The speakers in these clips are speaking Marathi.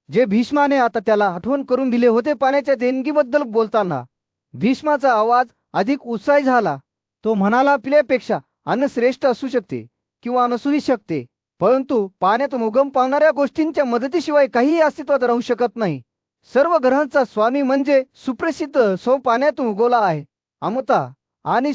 जे भीष्माने आता त्याला आठवण करून दिले होते पाण्याच्या देणगीबद्दल बोलताना भीष्माचा आवाज अधिक उत्साही झाला. तो म्हणाला, पिल्यापेक्षा अन्न श्रेष्ठ असू शकते किंवा नसूही शकते, परंतु पाण्यातून उगम पावणाऱ्या गोष्टींच्या मदतीशिवाय काहीही अस्तित्वात राहू शकत नाही. सर्व ग्रहांचा स्वामी म्हणजे सुप्रसिद्ध सौ पाण्यातून उगवला आहे. अमता आणि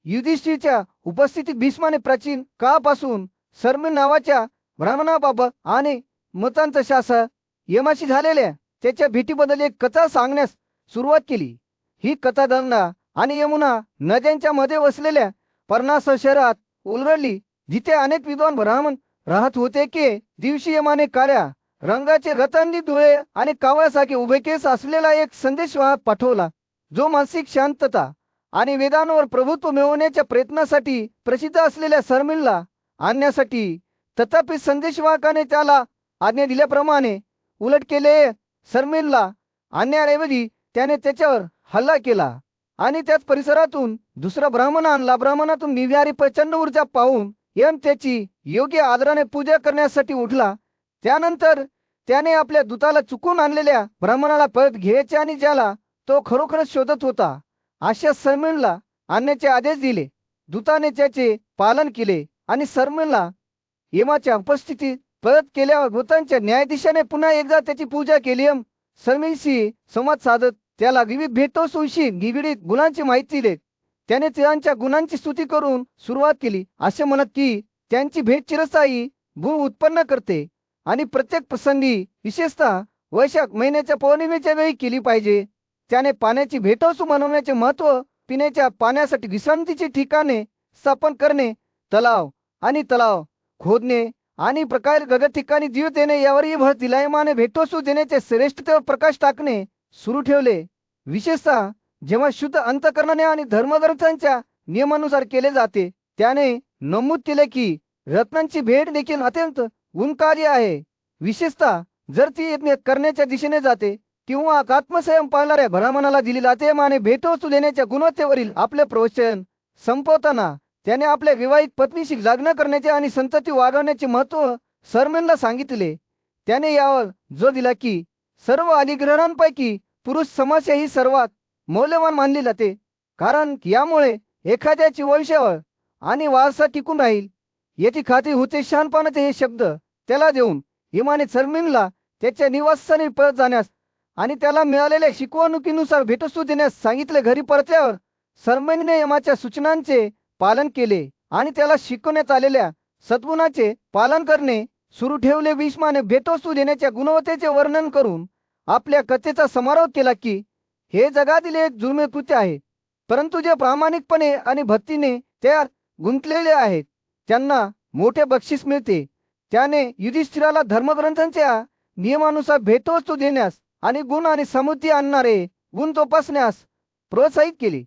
युधिष्ठिरच्या उपस्थितीत भीष्माने प्राचीन काळापासून सर्मिल नावाच्या ब्राह्मणाबाबत आणि मतांचा शासन यमाशी झालेल्या त्याच्या भेटीबद्दल एक कथा सांगण्यास सुरुवात केली. ही कथा गंगा आणि यमुना नद्यांच्या मध्ये वसलेल्या पर्णास शहरात उलगडली, जिथे अनेक विद्वान ब्राह्मण राहत होते. की दिवशी यमाने काळ्या रंगाचे रतनदी डोळे आणि कावळ्यासारखे उभे केस असलेला एक संदेश पाठवला, जो मानसिक शांतता आणि वेदांवर प्रभुत्व मिळवण्याच्या प्रयत्नासाठी प्रसिद्ध असलेल्या सर्मिलला आणण्यासाठी. तथापि संदेशवाहकाने त्याला आज्ञा दिल्याप्रमाणे उलट केले. सर्मिलला आणण्याऐवजी त्याने त्याच्यावर हल्ला केला आणि त्याच परिसरातून दुसरा ब्राह्मण आणला. ब्राह्मणातून निव्यारी प्रचंड ऊर्जा पाहून यम त्याची योग्य आदराने पूजा करण्यासाठी उठला. त्यानंतर त्याने आपल्या दूताला चुकून आणलेल्या ब्राह्मणाला परत घ्यायचे आणि ज्याला तो खरोखरच शोधत होता अशा सर्मिलला आणण्याचे आदेश दिले. दूताने त्याचे पालन केले आणि सर्मिलला यमाच्या उपस्थितीत परत केल्यावर भूतांच्या न्यायाधीशाने पुन्हा एकदा त्याची पूजा केली. सर्मिलशी संवाद साधत त्याला विविध भेटवस्तूंशी निगडीत गुणांची माहिती देत त्याने त्यांच्या गुणांची स्तुती करून सुरुवात केली, असे म्हणत की त्यांची भेट चिरस्थायी गुण उत्पन्न करते आणि प्रत्येक प्रसंगी, विशेषतः वैशाख महिन्याच्या पौर्णिमेच्या वेळी केली पाहिजे. त्याने पाण्याची भेटवस्तू बनवण्याचे महत्त्व, पिण्याच्या पाण्यासाठी विश्रांतीची ठिकाणे स्थापन करणे, तलाव खोदणे आणि प्रकारे गगन ठिकाणी जीव देणे यावरही भर दिला. यमाने भेटवस्तू देण्याचे श्रेष्ठतेवर प्रकाश टाकणे सुरू ठेवले, विशेषतः जेव्हा शुद्ध अंतकरणाने आणि धर्मग्रंथांच्या नियमानुसार केले जाते. त्याने नमूद केले की रत्नांची भेट देखील अत्यंत गुणकारी आहे, विशेषतः जर ती यज्ञ करण्याच्या दिशेने जाते किंवा आत्मसंयम पाळणाऱ्या ब्राह्मणाला दिली जाते. यमाने भेटवस्तू देण्याच्या गुणवत्तेवरील आपले प्रवचन संपवताना त्याने आपल्या विवाहित पत्नीशी लग्न करण्याचे आणि संतती वाढवण्याचे महत्त्व सर्मिलला सांगितले. त्याने यावर जोर दिला की सर्व अलिग्रहांपैकी पुरुष समस्या ही सर्वात मौल्यवान मानली जाते, कारण यामुळे एखाद्याची वंशावळ आणि वारसा टिकून राहील याची खात्री होते. शहाणपणाचे हे शब्द त्याला देऊन यमाने सर्मिलला त्याच्या निवासस्थानी परत जाण्यास आणि त्याला मिळालेल्या शिकवणुकीनुसार भेटवस्तू देण्यास सांगितले. घरी परतल्यावर सर्मिलने यमाच्या सूचनांचे पालन केले आणि त्याला शिकवण्यात आलेल्या सद्गुणाचे पालन करणे सुरू ठेवले. भीष्माने भेटवस्तू देण्याच्या गुणवत्तेचे वर्णन करून आपल्या कथेचा समारोप केला की हे जगातील एक जुर्मे कृत्य आहे, परंतु जे प्रामाणिकपणे आणि भक्तीने त्यात गुंतलेले आहेत त्यांना मोठे बक्षीस मिळते. त्याने युधिष्ठिराला धर्मग्रंथांच्या नियमानुसार भेटवस्तू देण्यास आणि गुण आणि समृद्धी आणणारे गुण जोपासण्यास प्रोत्साहित केले.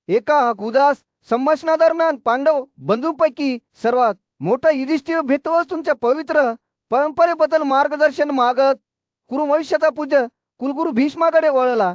एका उदास संभाषणादरम्यान पांडव बंधूंपैकी सर्वात मोठा युधिष्ठिर भेटवस्तूंच्या पवित्र परंपरेबद्दल मार्गदर्शन मागत कुरुवंशाचा पूज्य कुलगुरू भीष्माकडे वळला.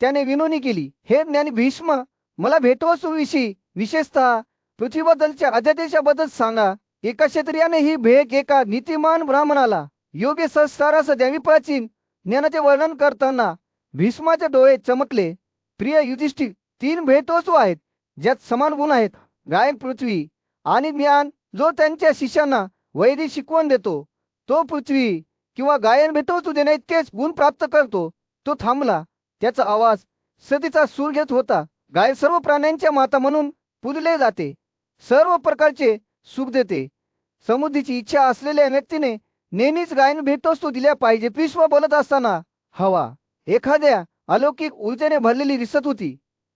त्याने विनवणी केली, हे ज्ञानी भीष्म, मला भेटवस्तूविषयी विशेषतः पृथ्वीबद्दलच्या अध्यादेशाबद्दल सांगा. एका क्षत्रियाने ही भेट एका नीतिमान ब्राह्मणाला योग्य संस्कारास द्यावी. प्राचीन ज्ञानाचे वर्णन करताना भीष्माचे डोळे चमकले. प्रिय युधिष्ठिर, 3 भेटवस्तू आहेत ज्यात समान गुण आहेत: गायन, पृथ्वी आणि ज्ञान. जो त्यांच्या शिष्यांना वैदिक शिकवण देतो तो पृथ्वी किंवा गायन भेटवस्तू देण्या इतकेच गुण प्राप्त करतो. तो थांबला. त्याचा आवाज सतीचा सूर घेत होता. गाय सर्व प्राण्यांच्या माता म्हणून पूजले जाते, सर्व प्रकारचे सुख देते. समृद्धीची इच्छा असलेल्या व्यक्तीने नेहमीच गायन भेटवस्तू दिल्या पाहिजे. भीष्म बोलत असताना हवा एखाद्या अलौकिक ऊर्जेने भरलेली दिसत होती.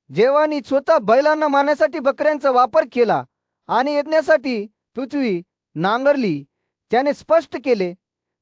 जेव्हानी स्वतः बैलांना मारण्यासाठी बकऱ्यांचा वापर केला आणि यज्ञासाठी पृथ्वी नांगरली, त्याने स्पष्ट केले.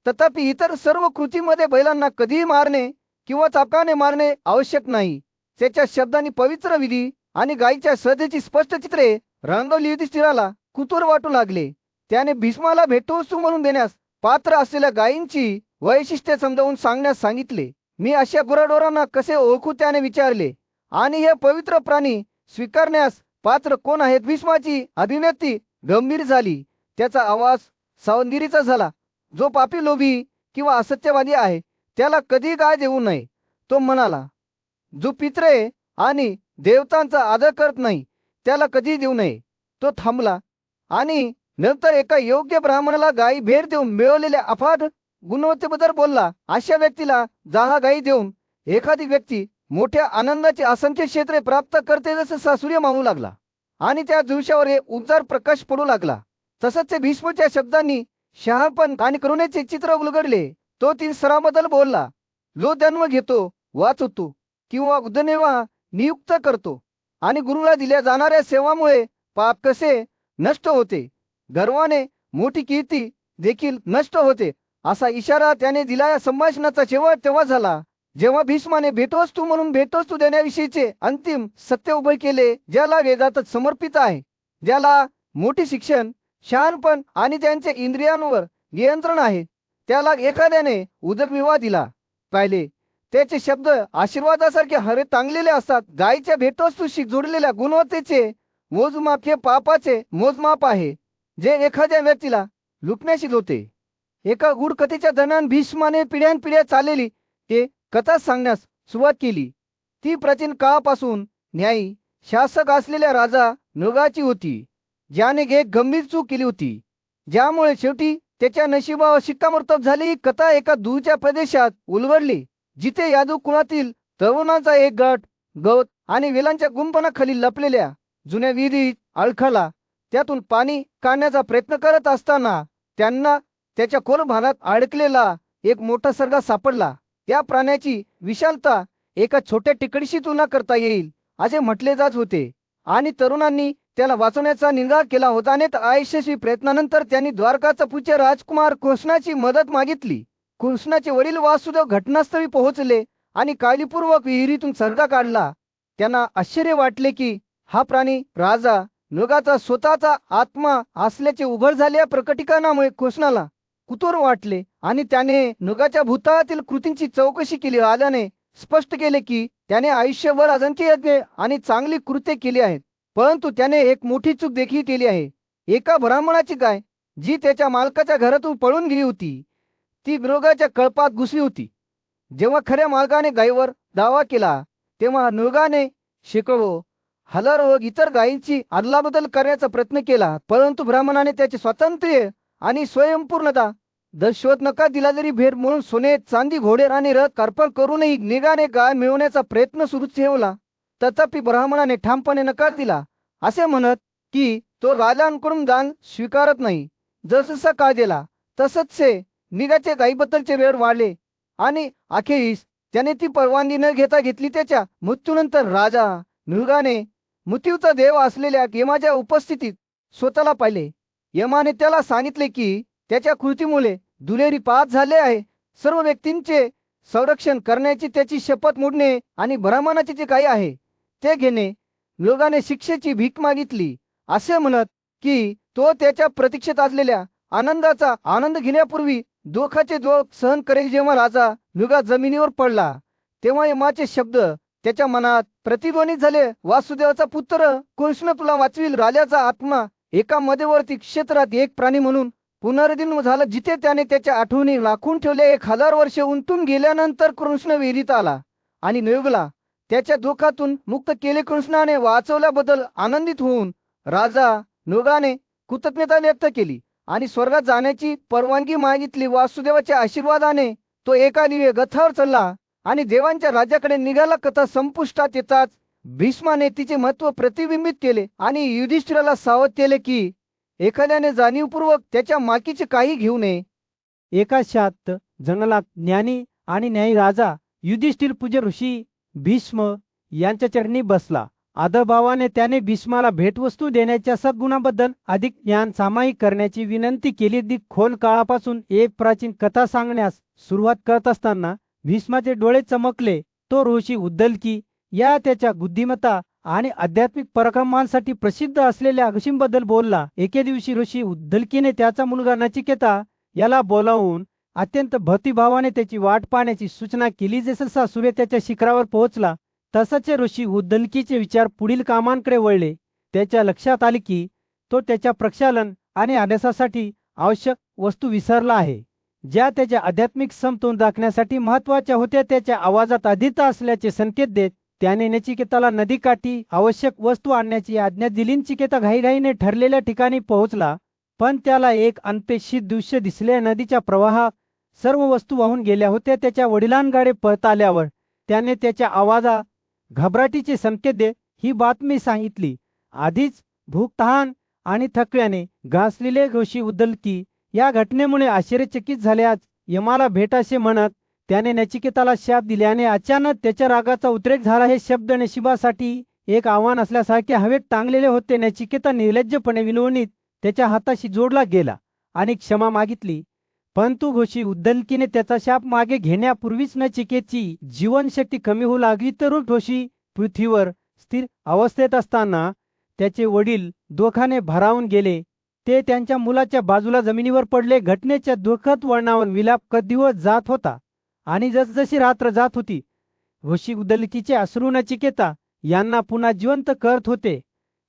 तथापि इतर सर्व कृतीमध्ये बैलांना कधीही मारणे किंवा चाकाने मारणे आवश्यक नाही. त्याच्या शब्दांनी पवित्र विधी आणि गायीच्या श्रद्धेची स्पष्ट चित्रे रंगवली. युधिष्ठिराला कुतूहल वाटू लागले. त्याने भीष्माला भेटवस्तू म्हणून देण्यास पात्र असलेल्या गायींची वैशिष्ट्ये समजावून सांगण्यास सांगितले. मी अशा गुराढोरांना कसे ओळखू, त्याने विचारले, आणि हे पवित्र प्राणी स्वीकारण्यास पात्र कोण आहेत? भीष्माची अभिव्यक्ती गंभीर झाली. त्याचा आवाज सौंदर्याचा झाला. जो पापी, लोभी किंवा असत्यवादी आहे त्याला कधी गाय देऊ नये. तो म्हणाला, जो पित्रे आणि देवतांचा आदर करत नाही त्याला कधी देऊ नये. तो थांबला आणि नंतर एका योग्य ब्राह्मणाला गायी भेट देऊन मिळवलेल्या अफाट गुणवत्तेबद्दल बोलला. अशा व्यक्तीला 10 गायी देऊन एखादी व्यक्ती मोठ्या आनंदाची असंख्य क्षेत्रे प्राप्त करते जसं सूर्य मावू लागला आणि त्या दिवसावर एक उज्ज्वल प्रकाश पडू लागला. तसंच ते भीष्मच्या शब्दांनी शहाणपण आणि करुणेचे चित्र उलगडले. तो 3 स्तराबद्दल बोलला. जो जन्म घेतो, वाचवतो किंवा उदरनिर्वाह नियुक्त करतो आणि गुरुला दिल्या जाणाऱ्या सेवामुळे पाप कसे नष्ट होते, गर्वाने मोठी कीर्ती देखील नष्ट होते, असा इशारा त्याने दिला. या संभाषणाचा शेवट तेव्हा झाला जेव्हा भीष्माने भेटवस्तू म्हणून भेटवस्तू देण्याविषयीचे अंतिम सत्य उभे केले, ज्याला वेदातच समर्पित आहे, ज्याला मोठी शिक्षण, शहाणपण आणि त्यांच्या इंद्रियांवर नियंत्रण आहे. त्याला एखाद्याने उदरनिर्वाह दिला पाहिले. त्याचे शब्द आशीर्वादासारखे हरे टांगलेले असतात. गायीच्या भेटवस्तूशी जोडलेल्या गुणवत्तेचे मोजमाप हे पापाचे मोजमाप आहे, जे एखाद्या व्यक्तीला लुटण्याशी होते. एका गूढ कथेच्या दरम्यान भीष्माने पिढ्यानपिढ्या चाललेली ते कथा सांगण्यास सुरुवात केली. ती प्राचीन काळापासून न्यायी शासक असलेल्या राजा नृगाची होती, ज्याने एक गंभीर चूक केली होती, ज्यामुळे शेवटी त्याच्या नशिबावर शिक्कामोर्तब झाली. ही कथा एका दूरच्या प्रदेशात उलगडली, जिथे यादव कुळातील तरुणांचा एक गट गवत आणि वेलांच्या गुंफणाखाली लपलेल्या जुन्या विहिरीत अडखळला. त्यातून पाणी काढण्याचा प्रयत्न करत असताना त्यांना त्याच्या खोल भागात अडकलेला एक मोठा सर्गा सापडला. त्या प्राण्याची विशालता एका छोट्या टिकडीशी तुलना करता येईल असे म्हटले जात होते आणि तरुणांनी त्याला वाचवण्याचा निर्धार केला होता. अनेक अयशस्वी प्रयत्नानंतर त्यांनी द्वारकाचा पूज्य राजकुमार कृष्णाची मदत मागितली. कृष्णाचे वडील वासुदेव घटनास्थळी पोहोचले आणि काळजीपूर्वक विहिरीतून सर्गा काढला. त्यांना आश्चर्य वाटले की हा प्राणी राजा नृगाचा स्वतःचा आत्मा असल्याचे उघड झालेल्या प्रकटीकरणामुळे कृष्णाला कुतूहल वाटले आणि त्याने नृगाच्या भूतकाळातील कृतींची चौकशी केली. राजाने स्पष्ट केले की त्याने आयुष्यभर असंख्य यज्ञ आणि चांगली कृत्ये केली आहेत, परंतु त्याने एक मोठी चूक देखील केली आहे. एका ब्राह्मणाची गाय जी त्याच्या मालकाच्या घरातून पळून गेली होती, ती मृगाच्या कळपात घुसली होती. जेव्हा खऱ्या मालकाने गायीवर दावा केला तेव्हा मृगाने शेकडो हजारो इतर गायींची अदलाबदल करण्याचा प्रयत्न केला, परंतु ब्राह्मणाने त्याचे स्वातंत्र्य आणि स्वयंपूर्णता दर्शवत नकार दिला. जरी भेट म्हणून सोने, चांदी, घोडे आणि रथ अर्पण करूनही मृगाने गाय मिळवण्याचा प्रयत्न सुरू ठेवला, तथापि ब्राह्मणाने ठामपणे नकार दिला, असे म्हणत की तो राजांकडून दान स्वीकारत नाही. जसजसा काळ गेला तसच मृगाचे गायीबद्दलचे वेळ वाढले आणि अखेरीस त्याने ती परवानगी न घेता घेतली. त्याच्या मृत्यूनंतर राजा मृगाने मृत्यूचा देव असलेल्या यमाच्या उपस्थितीत स्वतःला पाहिले. यमाने त्याला सांगितले की त्याच्या कृतीमुळे दुहेरी पाप झाले आहे. सर्व व्यक्तींचे संरक्षण करण्याची त्याची शपथ मोडणे आणि ब्राह्मणाचे जे काही आहे ते घेणे. मृगाने शिक्षेची भीक मागितली, असे म्हणत की तो त्याच्या प्रतीक्षेत असलेल्या आनंदाचा आनंद घेण्यापूर्वी दुःखाचे दुःख सहन करेल. जेव्हा राजा मृगा जमिनीवर पडला तेव्हा यमाचे शब्द त्याच्या मनात प्रतिध्वनित झाले. वासुदेवाचा पुत्र कृष्ण तुला वाचविल. राजाचा आत्मा एका मध्यवर्ती क्षेत्रात एक प्राणी म्हणून पुनर्जन्म झाला, जिथे त्याने त्याच्या आठवणी राखून ठेवल्या. 1000 वर्षे उंटून गेल्यानंतर कृष्ण विहिरीत आला आणि नियोगला त्याच्या दुःखातून मुक्त केले. कृष्णाने वाचवल्याबद्दल आनंदित होऊन राजा मृगाने कृतज्ञता व्यक्त केली आणि स्वर्गात जाण्याची परवानगी मागितली. वासुदेवाच्या आशीर्वादाने तो एका दिव्य गथावर चढला आणि देवांच्या राज्याकडे निघाला. कथा संपुष्टात येताच भीष्माने तिचे महत्त्व प्रतिबिंबित केले आणि युधिष्ठिराला सावध केले की एखाद्याने जाणीवपूर्वक त्याच्या मालकीचे काही घेऊ नये. एका शांत जंगलात ज्ञानी आणि न्यायी राजा युधिष्ठिर पूज्य ऋषी भीष्म यांच्या चरणी बसला. आदरभावाने त्याने भीष्माला भेटवस्तू देण्याच्या सद्गुणाबद्दल अधिक ज्ञान सामायिक करण्याची विनंती केली. अधिक खोल काळापासून एक प्राचीन कथा सांगण्यास सुरुवात करत असताना भीष्माचे डोळे चमकले. तो ऋषी उद्दलकी या त्याच्या बुद्धिमत्ता आणि आध्यात्मिक पराक्रमांसाठी प्रसिद्ध असलेल्या ऋषींबद्दल बोलला. एके दिवशी ऋषी उद्दलकीने त्याचा मुलगा नचिकेता याला बोलावून अत्यंत भक्तिभावाने त्याची वाट पाहण्याची सूचना केली. जसा सूर्य त्याच्या शिखरावर पोहोचला तसचे ऋषी उद्दलकीचे विचार पुढील कामांकडे वळले. त्याच्या लक्षात आले की तो त्याच्या प्रक्षालन आणि अभ्यासासाठी आवश्यक वस्तू विसरला आहे. ज्या त्याच्या आध्यात्मिक समतोल राखण्यासाठी महत्वाच्या होत्या त्याच्या आवाजात अधीत असल्याचे संकेत देत त्याने नचिकेताला नदीकाठी आवश्यक वस्तू आणण्याची आज्ञा दिली. नचिकेता घाईघाईने ठरलेल्या ठिकाणी पोहोचला, पण त्याला एक अनपेक्षित दृश्य दिसले. नदीच्या प्रवाहात सर्व वस्तू वाहून गेल्या होत्या. त्याच्या वडिलांकडे परत आल्यावर त्याने त्याच्या आवाजात घबराटीचे संकेत देत ही बातमी सांगितली. आधीच भूक, तहान आणि थकव्याने घासलेले घोशी उदलकी या घटनेमुळे आश्चर्यचकित झाल्यास यमाला भेट असे म्हणत त्याने नचिकेताला शाप दिले आणि अचानक त्याच्या रागाचा उद्रेक झाला. हे शब्द नशिबासाठी एक आव्हान असल्यासारखे हवेत टांगलेले होते. नचिकेता निर्लज्जपणे विनवणीत त्याच्या हाताशी जोडला गेला आणि क्षमा मागितली, परंतु घोशी उद्दलकीने त्याचा शाप मागे घेण्यापूर्वीच नचिकेतची जीवनशक्ती कमी होऊ लागली. तरुण घोशी पृथ्वीवर स्थिर अवस्थेत असताना त्याचे वडील दुःखाने भारावून गेले. ते त्यांच्या मुलाच्या बाजूला जमिनीवर पडले. घटनेच्या दुःखद वळणावर विलाप कधीवर जात होता आणि जसजशी रात्र जात होती घोशी उदलकीचे अश्रू नचिकेता यांना पुन्हा जिवंत करत होते.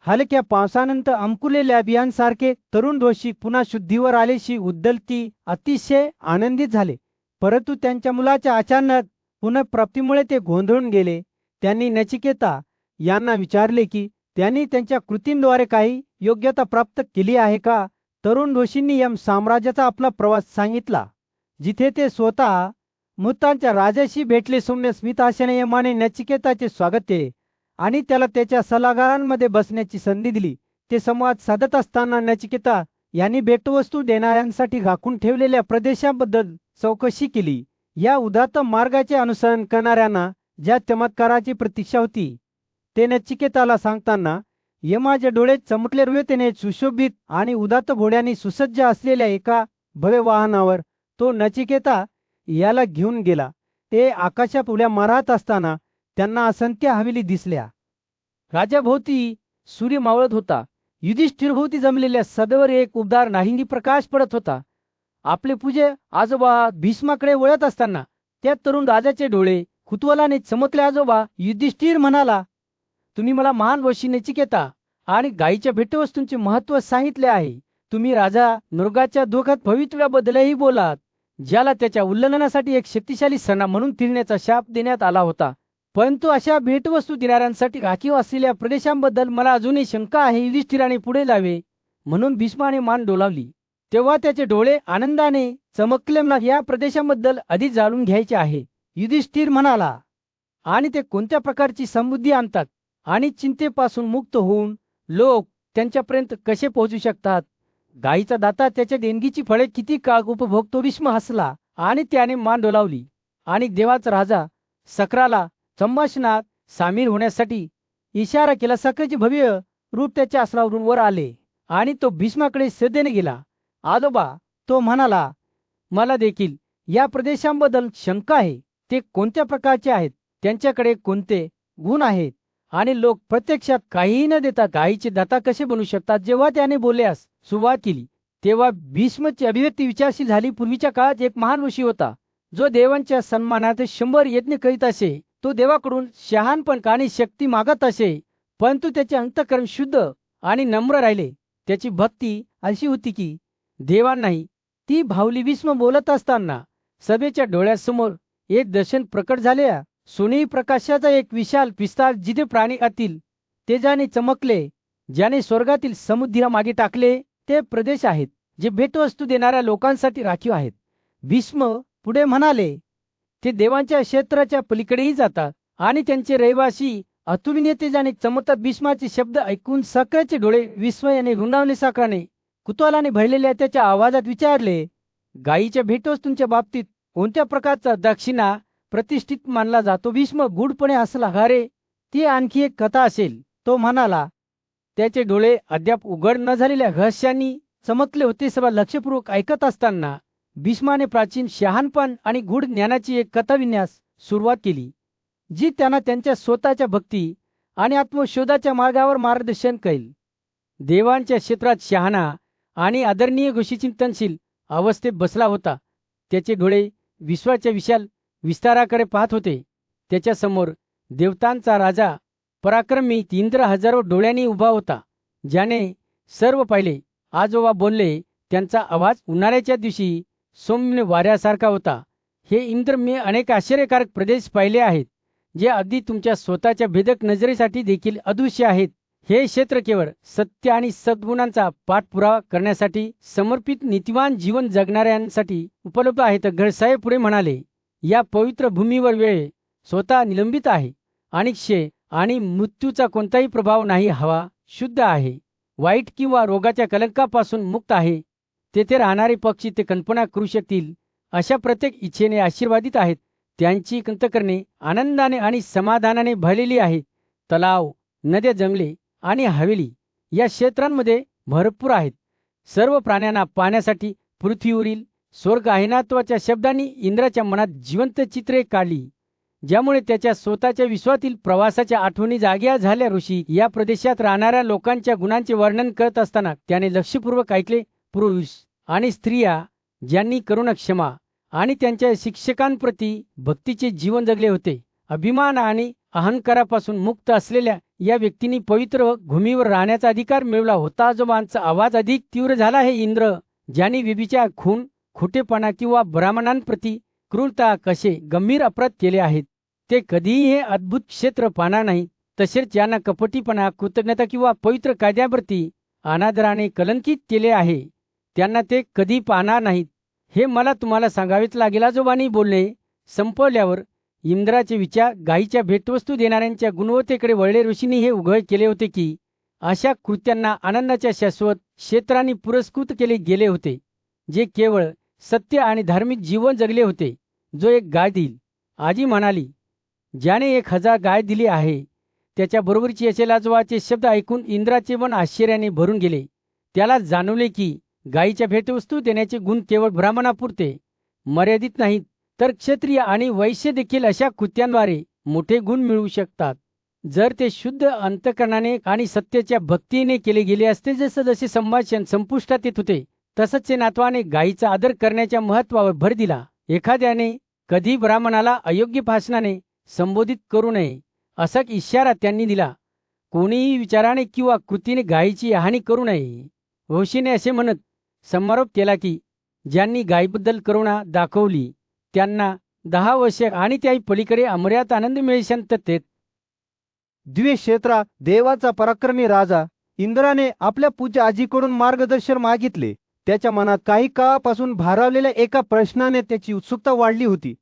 हलक्या पावसानंतर अंकुरलेल्या बियांसारखे तरुण घोशी पुन्हा शुद्धीवर आलेशी उद्दलकी अतिशय आनंदित झाले. परंतु त्यांच्या मुलाच्या अचानक पुनःप्राप्तीमुळे ते गोंधळून गेले. त्यांनी नचिकेता यांना विचारले की त्यांनी त्यांच्या कृतींद्वारे काही योग्यता प्राप्त केली आहे का. तरुण घोशींनी यम साम्राज्याचा आपला प्रवास सांगितला, जिथे ते स्वतः मृतांच्या राजाशी भेटले. सौम्य स्मित हास्याने यमाने नचिकेताचे स्वागत केले आणि त्याला त्याच्या सल्लागारांमध्ये बसण्याची संधी दिली. ते संवाद साधत असताना नचिकेता यांनी भेटवस्तू देणाऱ्यांसाठी राखून ठेवलेल्या प्रदेशाबद्दल चौकशी केली. या उदात्त मार्गाचे अनुसरण करणाऱ्यांना ज्या चमत्काराची प्रतीक्षा होती ते नचिकेताला सांगताना यमाचे डोळे चमकले. हृदयतेने सुशोभित आणि उदात्त घोड्यांनी सुसज्ज असलेल्या एका भव्य वाहनावर तो नचिकेता याला घेऊन गेला. ते आकाशात उड्या मारत असताना त्यांना असंख्य हवेली दिसल्या. राजाभोवती सूर्य मावळत होता. युधिष्ठिरभोवती जमलेल्या सभेवर एक उबदार नारिंगी प्रकाश पडत होता. आपले पूज्य आजोबा भीष्माकडे वळत असताना त्या तरुण राजाचे डोळे कुतूहलाने चमकले. आजोबा, युधिष्ठिर म्हणाला, तुम्ही मला महान वशी नचिकेता आणि गायीच्या भेटवस्तूंचे महत्त्व सांगितले आहे. तुम्ही राजा नृगाच्या दुःखद भवितव्याबद्दलही बोलात, ज्याला त्याच्या उल्लंघनासाठी एक शक्तिशाली सणा म्हणून फिरण्याचा शाप देण्यात आला होता. परंतु अशा भेटवस्तू देणाऱ्यांसाठी राखीव असलेल्या प्रदेशांबद्दल मला अजूनही शंका आहे. युधिष्ठिराने पुढे जावे म्हणून भीष्माने मान डोलावली. तेव्हा त्याचे डोळे आनंदाने चमकले. मला या प्रदेशांबद्दल अधिक जाणून घ्यायचे आहे. युधिष्ठिर म्हणाला, आणि ते कोणत्या प्रकारची समृद्धी आणतात आणि चिंतेपासून मुक्त होऊन लोक त्यांच्यापर्यंत कसे पोहोचू शकतात. गायीचा दाता त्याच्या देणगीची फळे किती काळ उपभोगतो. भीष्म हसला आणि त्याने मान डोलावली आणि देवाचा राजा सक्राला संभाषणात सामील होण्यासाठी इशारा केला. सक्राचे भव्य रूप त्याच्या आसनावरून वर आले आणि तो भीष्माकडे श्रद्धेने गेला. आजोबा, तो म्हणाला, मला देखील या प्रदेशांबद्दल शंका आहे. ते कोणत्या प्रकारचे आहेत, त्यांच्याकडे कोणते गुण आहेत आणि लोक प्रत्यक्षात काहीही न देता गायीचे दाता कसे बनू शकतात. जेव्हा त्याने बोलण्यास सुरुवात केली तेव्हा भीष्मची अभिव्यक्ती विचारशील झाली. पूर्वीच्या काळात एक महान ऋषी होता जो देवांच्या सन्मानार्थ 100 यज्ञ करीत असे. तो देवाकडून शहाणपण आणि शक्ती मागत असे, परंतु त्याचे अंतःकरण शुद्ध आणि नम्र राहिले. त्याची भक्ती अशी होती की देवांनाही ती भावली. भीष्म बोलत असताना सभेच्या डोळ्यासमोर एक दर्शन प्रकट झाले. सोनेरी प्रकाशाचा एक विशाल विस्तार, जिथे प्राणी आतील तेजाने चमकले. ज्याने स्वर्गातील समुद्रा मागे टाकले. ते प्रदेश आहेत जे भेटवस्तू देणाऱ्या लोकांसाठी राखीव आहेत. भीष्म पुढे म्हणाले, ते देवांच्या क्षेत्राच्या पलीकडेही जातात आणि त्यांचे रहिवासी अतुलनीय तेजाने चमकतात. भीष्माचे शब्द ऐकून सक्राचे डोळे विस्मयाने रुंदावले. सक्राने कुतूहलाने भरलेल्या त्याच्या आवाजात विचारले, गायीच्या भेटवस्तूंच्या बाबतीत कोणत्या प्रकारचा दक्षिणा प्रतिष्ठित मानला जातो. भीष्म गुढपणे हसला. अरे, ती आणखी एक कथा असेल. तो म्हणाला. त्याचे डोळे अद्याप उघड न झालेल्या रहस्यांनी चमकले होते. सभा लक्षपूर्वक ऐकत असताना भीष्माने प्राचीन शहाणपण आणि गूढ ज्ञानाची एक कथा विन्यास सुरुवात केली, जी त्यांना त्यांच्या स्वतःच्या भक्ती आणि आत्मशोधाच्या मार्गावर मार्गदर्शन करेल. देवांच्या क्षेत्रात शहाणा आणि आदरणीय घोशी चिंतनशील अवस्थेत बसला होता. त्याचे डोळे विश्वाच्या विशाल विस्ताराकडे पाहत होते. त्याच्यासमोर देवतांचा राजा पराक्रमी इंद्र हजारो डोळ्यांनी उभा होता, ज्याने सर्व पाहिले. आजोबा बोलले. त्यांचा आवाज उन्हाळ्याच्या दिवशी सौम्य वाऱ्यासारखा होता. हे इंद्र, मी अनेक आश्चर्यकारक प्रदेश पाहिले आहेत, जे अगदी तुमच्या स्वतःच्या भेदक नजरेसाठी देखील अदृश्य आहेत. हे क्षेत्र केवळ सत्य आणि सद्गुणांचा पाठपुरावा करण्यासाठी समर्पित नीतिवान जीवन जगणाऱ्यांसाठी उपलब्ध आहेत. घळसाये पुढे म्हणाले, या पवित्र भूमीवर वेळ स्वतः निलंबित आहे आणि क्षय आणि मृत्यूचा कोणताही प्रभाव नाही. हवा शुद्ध आहे, वाईट किंवा रोगाच्या कलंकापासून मुक्त आहे. तेथे राहणारे पक्षी ते कल्पना करू शकतील अशा प्रत्येक इच्छेने आशीर्वादित आहेत. त्यांची अंतःकरणे आनंदाने आणि समाधानाने भरलेली आहेत. तलाव, नद्या, जंगले आणि हवेली या क्षेत्रांमध्ये भरपूर आहेत. सर्व प्राण्यांना पाहण्यासाठी पृथ्वीवरील स्वर्ग आहे नात्वाच्या शब्दांनी इंद्राच्या मनात जिवंत चित्रे काढली, ज्यामुळे त्याच्या स्वतःच्या विश्वातील प्रवासाच्या आठवणी जाग्या झाल्या. ऋषी या प्रदेशात राहणाऱ्या लोकांच्या गुणांचे वर्णन करत असताना त्याने लक्षपूर्वक ऐकले. पुरुष आणि स्त्रिया ज्यांनी करुणा, क्षमा आणि त्यांच्या शिक्षकांप्रती भक्तीचे जीवन जगले होते. अभिमान आणि अहंकारापासून मुक्त असलेल्या या व्यक्तींनी पवित्र भूमीवर राहण्याचा अधिकार मिळवला होता. आजोबांचा आवाज अधिक तीव्र झाला. हे इंद्र, ज्यांनी व्यभिचार, खून, खोटेपणा किंवा ब्राह्मणांप्रती क्रूरता कसे गंभीर अपराध केले आहेत, ते कधीही हे अद्भुत क्षेत्र पाहणार नाही. तसेच ज्यांना कपटीपणा, कृतज्ञता किंवा पवित्र कायद्याप्रती अनादराने कलंकित केले आहे, त्यांना ते कधी पाहणार नाहीत. हे मला तुम्हाला सांगावेच लागेल. आजोबांनी बोलणे संपवल्यावर इंद्राचे विचार गायीच्या भेटवस्तू देणाऱ्यांच्या गुणवत्तेकडे वळले. ऋषींनी हे उघड केले होते की अशा कृत्यांना आनंदाच्या शाश्वत क्षेत्रांनी पुरस्कृत केले गेले होते, जे केवळ सत्य आणि धार्मिक जीवन जगले होते. जो एक गाय देईल, आजी म्हणाली, ज्याने 1000 गाय दिली आहे त्याच्या बरोबरीची असेल. आजोबाचे शब्द ऐकून इंद्राचे मन आश्चर्याने भरून गेले. त्याला जाणवले की गायीच्या भेटवस्तू देण्याचे गुण केवळ ब्राह्मणापुरते मर्यादित नाहीत, तर क्षत्रिय आणि वैश्य देखील अशा कृत्यांद्वारे मोठे गुण मिळवू शकतात, जर ते शुद्ध अंतःकरणाने आणि सत्याच्या भक्तीने केले गेले असते. जसे जसे संभाषण संपुष्टात येत होते, तसंच नातवाने गायीचा आदर करण्याच्या महत्त्वावर भर दिला. एखाद्याने कधी ब्राह्मणाला अयोग्य भाषणाने संबोधित करू नये असा इशारा त्यांनी दिला. कोणीही विचाराने किंवा कृतीने गायीची हानी करू नये. ऋषीने असे म्हणत समारोप केला की ज्यांनी गायीबद्दल करुणा दाखवली त्यांना 10 वर्षे आणि त्याही पलीकडे अमर्याद आनंद मिळेल. शांततेत द्विक्षेत्रा देवाचा पराक्रमी राजा इंद्राने आपल्या पूज्य आजीकडून मार्गदर्शन मागितले. त्याच्या मनात काही काळापासून भारावलेल्या एका प्रश्नाने त्याची उत्सुकता वाढली होती.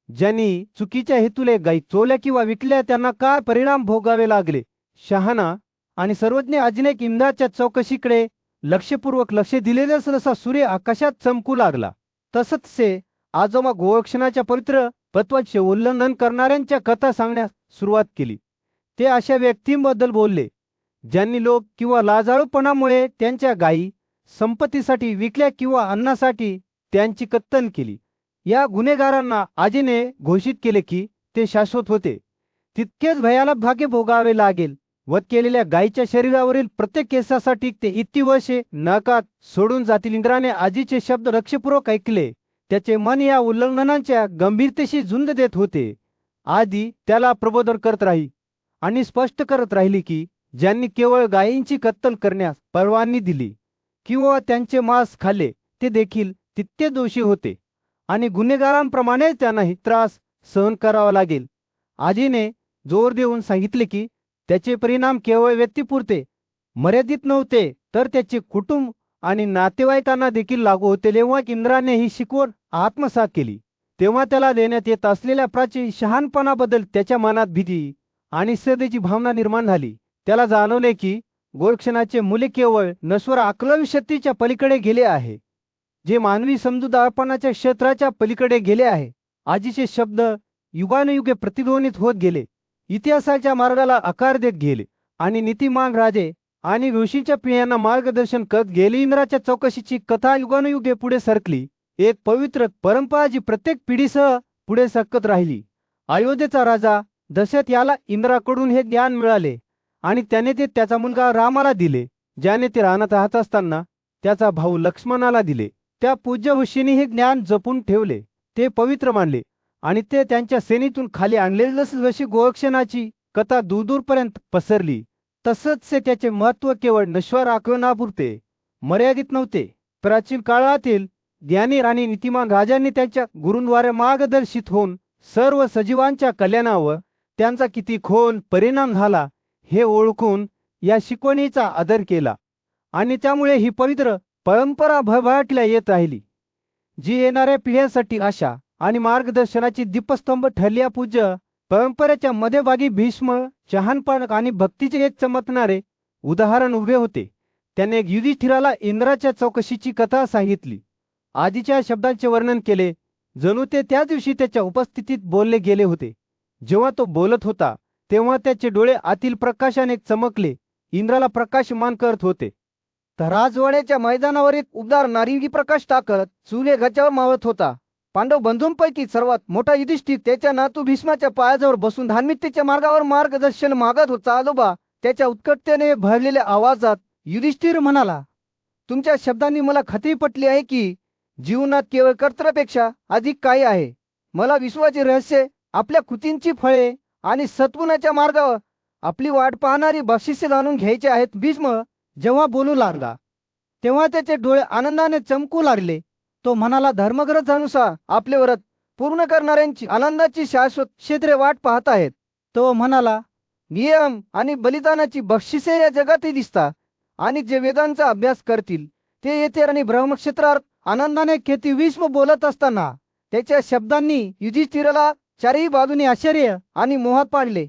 ज्यांनी चुकीच्या हेतूने गायी चोरल्या किंवा विकल्या त्यांना काय परिणाम भोगावे लागले. शहाणा आणि सर्वज्ञ आजीने इंद्राच्या चौकशीकडे लक्षपूर्वक लक्ष दिलेले जसा सूर्य आकाशात चमकू लागला, तसंच से आजोबा गोरक्षणाच्या पवित्र तत्वाचे उल्लंघन करणाऱ्यांच्या कथा सांगण्यास सुरुवात केली. ते अशा व्यक्तींबद्दल बोलले ज्यांनी लोभ किंवा लाजाळूपणामुळे त्यांच्या गायी संपत्तीसाठी विकल्या किंवा अन्नासाठी त्यांची कत्तल केली. या गुन्हेगारांना आजीने घोषित केले की ते शाश्वत होते. तितकेच भयाला भाग्य भोगावे लागेल. वध केलेल्या गायीच्या शरीरावरील प्रत्येक केसासाठी ते इतकी वर्षे नरकात सोडून जातील. इंद्राने आजीचे शब्द लक्षपूर्वक ऐकले. त्याचे मन या उल्लंघनांच्या गंभीरतेशी झुंज देत होते. आधी त्याला प्रबोधन करत राही आणि स्पष्ट करत राहिली की ज्यांनी केवळ गायींची कत्तल करण्यास परवानगी दिली किंवा त्यांचे मांस खाल्ले ते देखील तितके दोषी होते आणि गुन्हेगारांप्रमाणेच त्यांनाही त्रास सहन करावा लागेल. आजीने जोर देऊन सांगितले की त्याचे परिणाम केवळ व्यक्तीपुरते मर्यादित नव्हते, तर त्याचे कुटुंब आणि नातेवाईकांना देखील लागू होते. जेव्हा इंद्राने ही शिकवण आत्मसात केली तेव्हा त्याला देण्यात येत असलेल्या प्राचीन शहाणपणाबद्दल त्याच्या मनात भीती आणि श्रद्धेची भावना निर्माण झाली. त्याला जाणवले की गोरक्षणाचे मूल्य केवळ नश्वर आकलवी शक्तीच्या पलीकडे गेले आहे, जे मानवी समजूतदारपणाच्या क्षेत्राच्या पलीकडे गेले आहे. आजीचे शब्द युगानुयुगे प्रतिध्वनित होत गेले, इतिहासाच्या मार्गाला आकार देत गेले आणि नीतिमान राजे आणि ऋषीच्या पिढ्यांना मार्गदर्शन करत गेले. इंद्राच्या चौकशीची कथा युगानुयुगे पुढे सरकली, एक पवित्र परंपरा जी प्रत्येक पिढीसह पुढे सरकत राहिली. अयोध्येचा राजा दशरथ याला इंद्राकडून हे ज्ञान मिळाले आणि त्याने ते त्याचा मुलगा रामाला दिले, ज्याने ते रानात राहत असताना त्याचा भाऊ लक्ष्मणाला दिले. त्या पूज्य ऋषींनी हे ज्ञान जपून ठेवले, ते पवित्र मानले आणि ते त्यांच्या सेनेतून खाली आणले. जशी गोरक्षणाची कथा दूरदूरपर्यंत पसरली तसंच त्याचे महत्त्व केवळ नश्वर आक्रमणापुरते मर्यादित नव्हते. प्राचीन काळातील ज्ञानी आणि नीतिमान राजांनी त्यांच्या गुरूंद्वारे मार्गदर्शित होऊन सर्व सजीवांच्या कल्याणावर त्यांचा किती खोल परिणाम झाला हे ओळखून या शिकवणीचा आदर केला आणि त्यामुळे ही पवित्र परंपरा भरभराटीला येत राहिली, जी येणाऱ्या पिढ्यांसाठी आशा आणि मार्गदर्शनाची दीपस्तंभ ठरल्या. पूज्य परंपरेच्या मध्यभागी भीष्म शहाणपण आणि भक्तीचे एक चमकणारे उदाहरण उभे होते. त्याने युधिष्ठिराला इंद्राच्या चौकशीची कथा सांगितली, आधीच्या शब्दांचे वर्णन केले, जणू ते त्या दिवशी त्याच्या उपस्थितीत बोलले गेले होते. जेव्हा तो बोलत होता तेव्हा त्याचे डोळे आतील प्रकाशाने चमकले, इंद्राला प्रकाशमान करत होते. तर राजवाड्याच्या मैदानावर एक उबदार नारिंगी प्रकाश टाकत सूर्य गच्च्यावर मावळत होता. पांडव बंधूंपैकी सर्वात मोठा युधिष्ठिर त्याच्या नातू भीष्माच्या पायाजवळ बसून धार्मिकतेच्या मार्गावर मार्गदर्शन मागत होता. आजोबा त्याच्या उत्कटतेने भरलेल्या आवाजात युधिष्ठिर म्हणाला, तुमच्या शब्दांनी मला खात्री पटली आहे की जीवनात केवळ कर्तव्यापेक्षा अधिक काही आहे. मला विश्वाचे रहस्य, आपल्या कृतींची फळे आणि सत्वनाच्या मार्गावर आपली वाट पाहणारी बक्षिसे जाणून घ्यायची आहेत. भीष्म जेव्हा बोलू लागला तेव्हा त्याचे डोळे आनंदाने चमकू लागले. तो म्हणाला, धर्मग्रंथानुसार आपले व्रत पूर्ण करणाऱ्यांची आनंदाची शाश्वत क्षेत्रे वाट पाहत आहेत. तो म्हणाला, नियम आणि बलिदानाची बक्षिसे या जगातही दिसतात आणि जे वेदांचा अभ्यास करतील ते येथे आणि ब्रह्मक्षेत्रात आनंदाने खेती. भीष्म बोलत असताना त्याच्या शब्दांनी युधिष्ठिराला चारही बाजूने आश्चर्य आणि मोहात पाडले.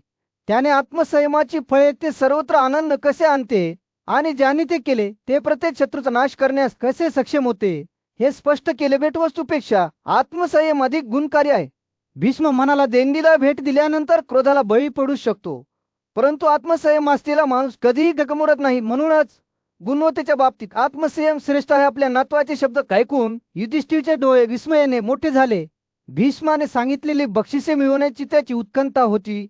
त्याने आत्मसंयमाची फळे ते सर्वत्र आनंद कसे आणते आणि ज्याने ते केले ते प्रत्येक शत्रूचा नाश करण्यास कसे सक्षम होते हे स्पष्ट केले. भेटवस्तूपेक्षा आत्मसंयम अधिक गुणकारी आहे. भीष्म म्हणाला, देणगीला भेट दिल्यानंतर क्रोधाला बळी पडू शकतो, परंतु आत्मसंयम असलेला माणूस कधीही डगमगत नाही. म्हणूनच गुणवत्तेच्या बाबतीत आत्मसंयम श्रेष्ठ आहे. आपल्या नातवाचे शब्द ऐकून युधिष्ठिरचे डोळे विस्मयाने मोठे झाले. भीष्माने सांगितलेली बक्षिसे मिळवण्याची त्याची उत्कंठा होती.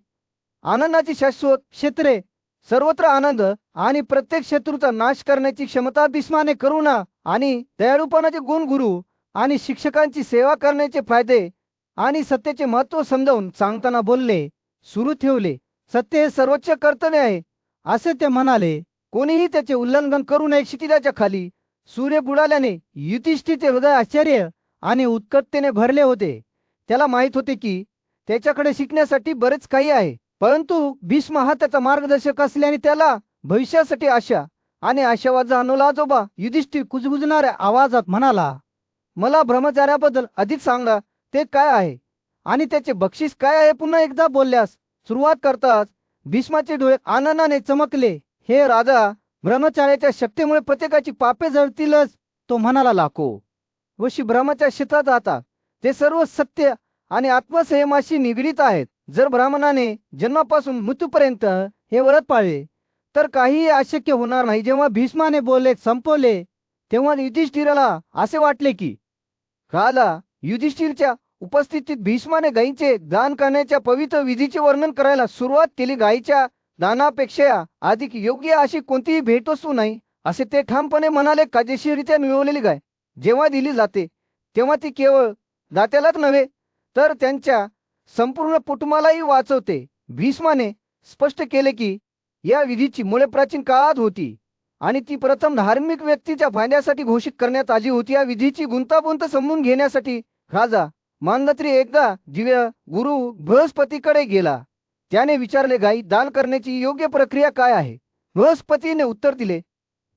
आनंदाची शाश्वत क्षेत्रे, सर्वत्र आनंद आणि प्रत्येक शत्रूचा नाश करण्याची क्षमता. भीष्माने करुणा आणि दयाळूपणाचे गुण, गुरु आणि शिक्षकांची सेवा करण्याचे फायदे आणि सत्याचे महत्त्व समजावून सांगताना बोलले सुरू ठेवले. सत्य हे सर्वोच्च कर्तव्य आहे असे ते म्हणाले. कोणीही त्याचे उल्लंघन करू नये. क्षितिजाच्या खाली सूर्य बुडाल्याने युधिष्ठिरचे हृदय आश्चर्य आणि उत्कटतेने भरले होते. त्याला माहित होते की त्याच्याकडे शिकण्यासाठी बरेच काही आहे, परंतु भीष्म हा त्याचा मार्गदर्शक असल्याने त्याला भविष्यासाठी आशा आणि आशावाद जाणवला. आजोबा युधिष्ठिर कुजबुजणाऱ्या आवाजात म्हणाला, मला ब्रह्मचार्याबद्दल अधिक सांगा. ते काय आहे आणि त्याचे बक्षीस काय आहे? पुन्हा एकदा बोलल्यास सुरुवात करताच भीष्माचे डोळे आनंदाने चमकले. हे राजा, ब्रह्मचार्याच्या शक्तीमुळे प्रत्येकाची पापे जळतीलच. तो म्हणाला, लाखो वर्षी ब्रह्माच्या क्षेत्रात जातात ते सर्व सत्य आणि आत्मसंयमाशी निगडीत आहेत. जर ब्राह्मणाने जन्मापासून मृत्यूपर्यंत हे व्रत पाळले तर काहीही अशक्य होणार नाही. जेव्हा भीष्माने बोलले संपवले तेव्हा युधिष्ठिराला असे वाटले की राजा युधिष्ठिरच्या उपस्थितीत भीष्माने गायीचे दान करण्याच्या पवित्र विधीचे वर्णन करायला सुरुवात केली. गायीच्या दानापेक्षा अधिक योग्य अशी कोणतीही भेटवस्तू नाही असे ते ठामपणे म्हणाले. कायदेशीररित्या मिळवलेली गाय जेव्हा दिली जाते तेव्हा ती केवळ दात्यालाच नव्हे तर त्यांच्या संपूर्ण कुटुंबालाही वाचवते. भीष्माने स्पष्ट केले की या विधीची मुळे प्राचीन काळात होती आणि ती प्रथम धार्मिक व्यक्तीच्या फायद्यासाठी घोषित करण्यात आली होती. या विधीची गुंतागुंत समजून घेण्यासाठी राजा मानधत्री एकदा दिव्य गुरु बृहस्पतीकडे गेला. त्याने विचारले, गायी दान करण्याची योग्य प्रक्रिया काय आहे? बृहस्पतीने उत्तर दिले,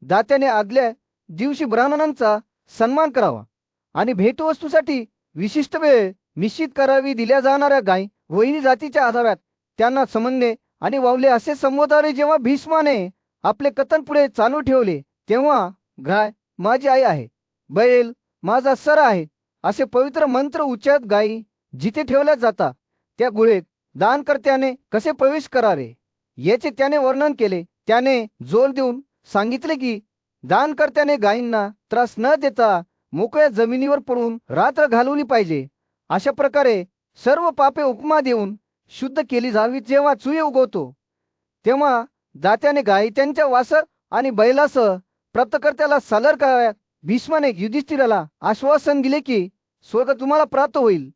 दात्याने आदल्या दिवशी ब्राह्मणांचा सन्मान करावा आणि भेटवस्तूसाठी विशिष्ट वेळ निश्चित करावी. दिल्या जाणाऱ्या गायी वहिनी जातीच्या असाव्यात, त्यांना समजणे आणि वावले असे संबोधावे. जेव्हा भीष्माने आपले कथन पुढे चालू ठेवले तेव्हा गाय माझी आई आहे, बैल माझा सर आहे असे पवित्र मंत्र उच्चारत गायी जिथे ठेवल्या जातात त्या गुळेत दानकर्त्याने कसे प्रवेश करावे याचे त्याने वर्णन केले. त्याने जोर देऊन सांगितले की दानकर्त्याने गायींना त्रास न देता मोकळ्या जमिनीवर पडून रात्र घालवली पाहिजे. अशा प्रकारे सर्व पापे उपमा देऊन शुद्ध केली जावी. जेव्हा सूर्य उगवतो तेव्हा दात्याने गायी त्यांच्या वासर आणि बैलासह प्राप्तकर्त्याला सादर कराव्यात. भीष्माने युधिष्ठिराला आश्वासन दिले की स्वर्ग तुम्हाला प्राप्त होईल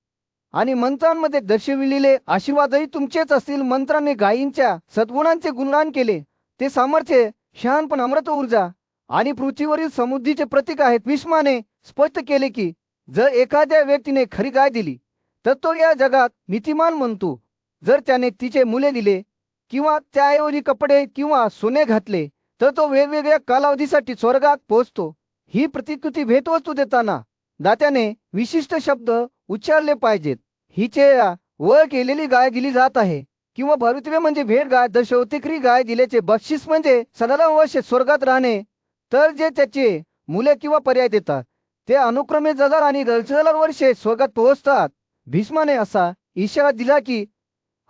आणि मंत्रांमध्ये दर्शविलेले आशीर्वादही तुमचेच असतील. मंत्रांनी गायींच्या सद्गुणांचे गुणगान केले. ते सामर्थ्य, शहाणपण, अमृत ऊर्जा आणि पृथ्वीवरील समृद्धीचे प्रतीक आहेत. भीष्माने स्पष्ट केले की जर एखाद्या व्यक्तीने खरी गाय दिली तर तो या जगात नीतिमान म्हणतो. जर त्याने तिचे मुले दिले किंवा त्याऐवजी कपडे किंवा सोने घातले तर तो वेगवेगळ्या कालावधीसाठी स्वर्गात पोहोचतो. ही प्रतिकृती भेटवस्तू देताना दात्याने विशिष्ट शब्द उच्चारले पाहिजेत. हिचे वळ केलेली गाय दिली जात आहे किंवा भवितव्य म्हणजे भेट गाय दर्शवते खरी गाय दिल्याचे बक्षीस म्हणजे सदाला वर्ष स्वर्गात राहणे. तर जे त्याचे मुले किंवा पर्याय देतात ते अनुक्रमे 1000 आणि 1000 वर्षे स्वर्गात पोहोचतात. भीष्माने असा इशारा दिला की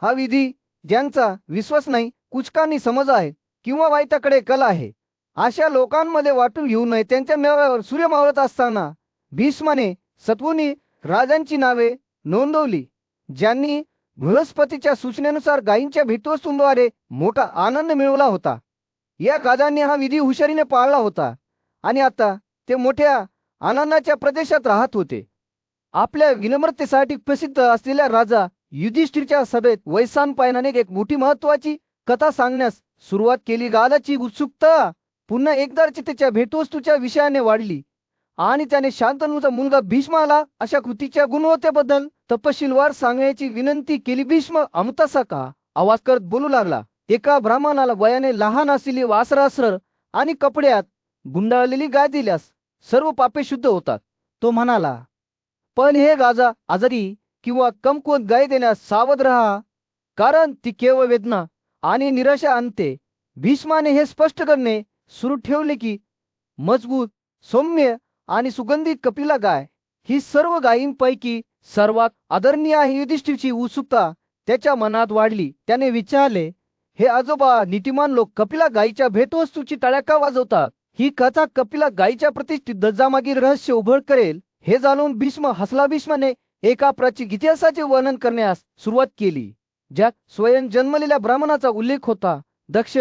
हा विधी ज्यांचा विश्वास नाही, कुचकानी समज आहे किंवा वाईटाकडे कल आहे अशा लोकांमध्ये वाटून घेऊ नये. त्यांच्या मेळाव्यावर सूर्य मावळत असताना भीष्माने सत्वनी राजांची नावे नोंदवली ज्यांनी बृहस्पतीच्या सूचनेनुसार गायींच्या भेटवस्तूंद्वारे मोठा आनंद मिळवला होता. या राजांनी हा विधी हुशारीने पाळला होता आणि आता ते मोठ्या आनंदाच्या प्रदेशात राहत होते. आपल्या विनम्रतेसाठी प्रसिद्ध असलेल्या राजा युधिष्ठिरच्या सभेत वैशंपायनाने एक मोठी महत्वाची कथा सांगण्यास सुरुवात केली. राजाची उत्सुकता पुन्हा एकदा त्याच्या भेटवस्तूच्या विषयाने वाढली आणि त्याने शांतनूचा मुलगा भीष्माला अशा कृतीच्या गुणवत्तेबद्दल तपशीलवार सांगण्याची विनंती केली. भीष्म अमृतासा का आवाज करत बोलू लागला. एका ब्राह्मणाला वयाने लहान असलेली वासरासर आणि कपड्यात गुंडाळलेली गाय दिल्यास सर्व पापे शुद्ध होतात. तो म्हणाला, पण हे राजा आजारी किंवा कमकुवत गाय देण्यास सावध राहा, कारण ती केवळ वेदना आणि निराशा आणते. भीष्माने हे स्पष्ट करणे सुरू ठेवले की मजबूत, सौम्य आणि सुगंधित कपिला गाय ही सर्व गायींपैकी सर्वात आदरणीय आहे. युधिष्ठिरची उत्सुकता त्याच्या मनात वाढली. त्याने विचारले, हे आजोबा नीतिमान लोक कपिला गायीच्या भेटवस्तूची टाळ्या का वाजवतात? ही कथा कपिला गायीच्या प्रतिष्ठित दर्जामागील रहस्य उघड करेल हे जाणून भीष्म हसला. भीष्माने एका प्राचीन इतिहासाचे वर्णन करण्यास सुरुवात केली ज्यात स्वयं जन्मलेल्या ब्राह्मणाचा उल्लेख होता. दक्ष,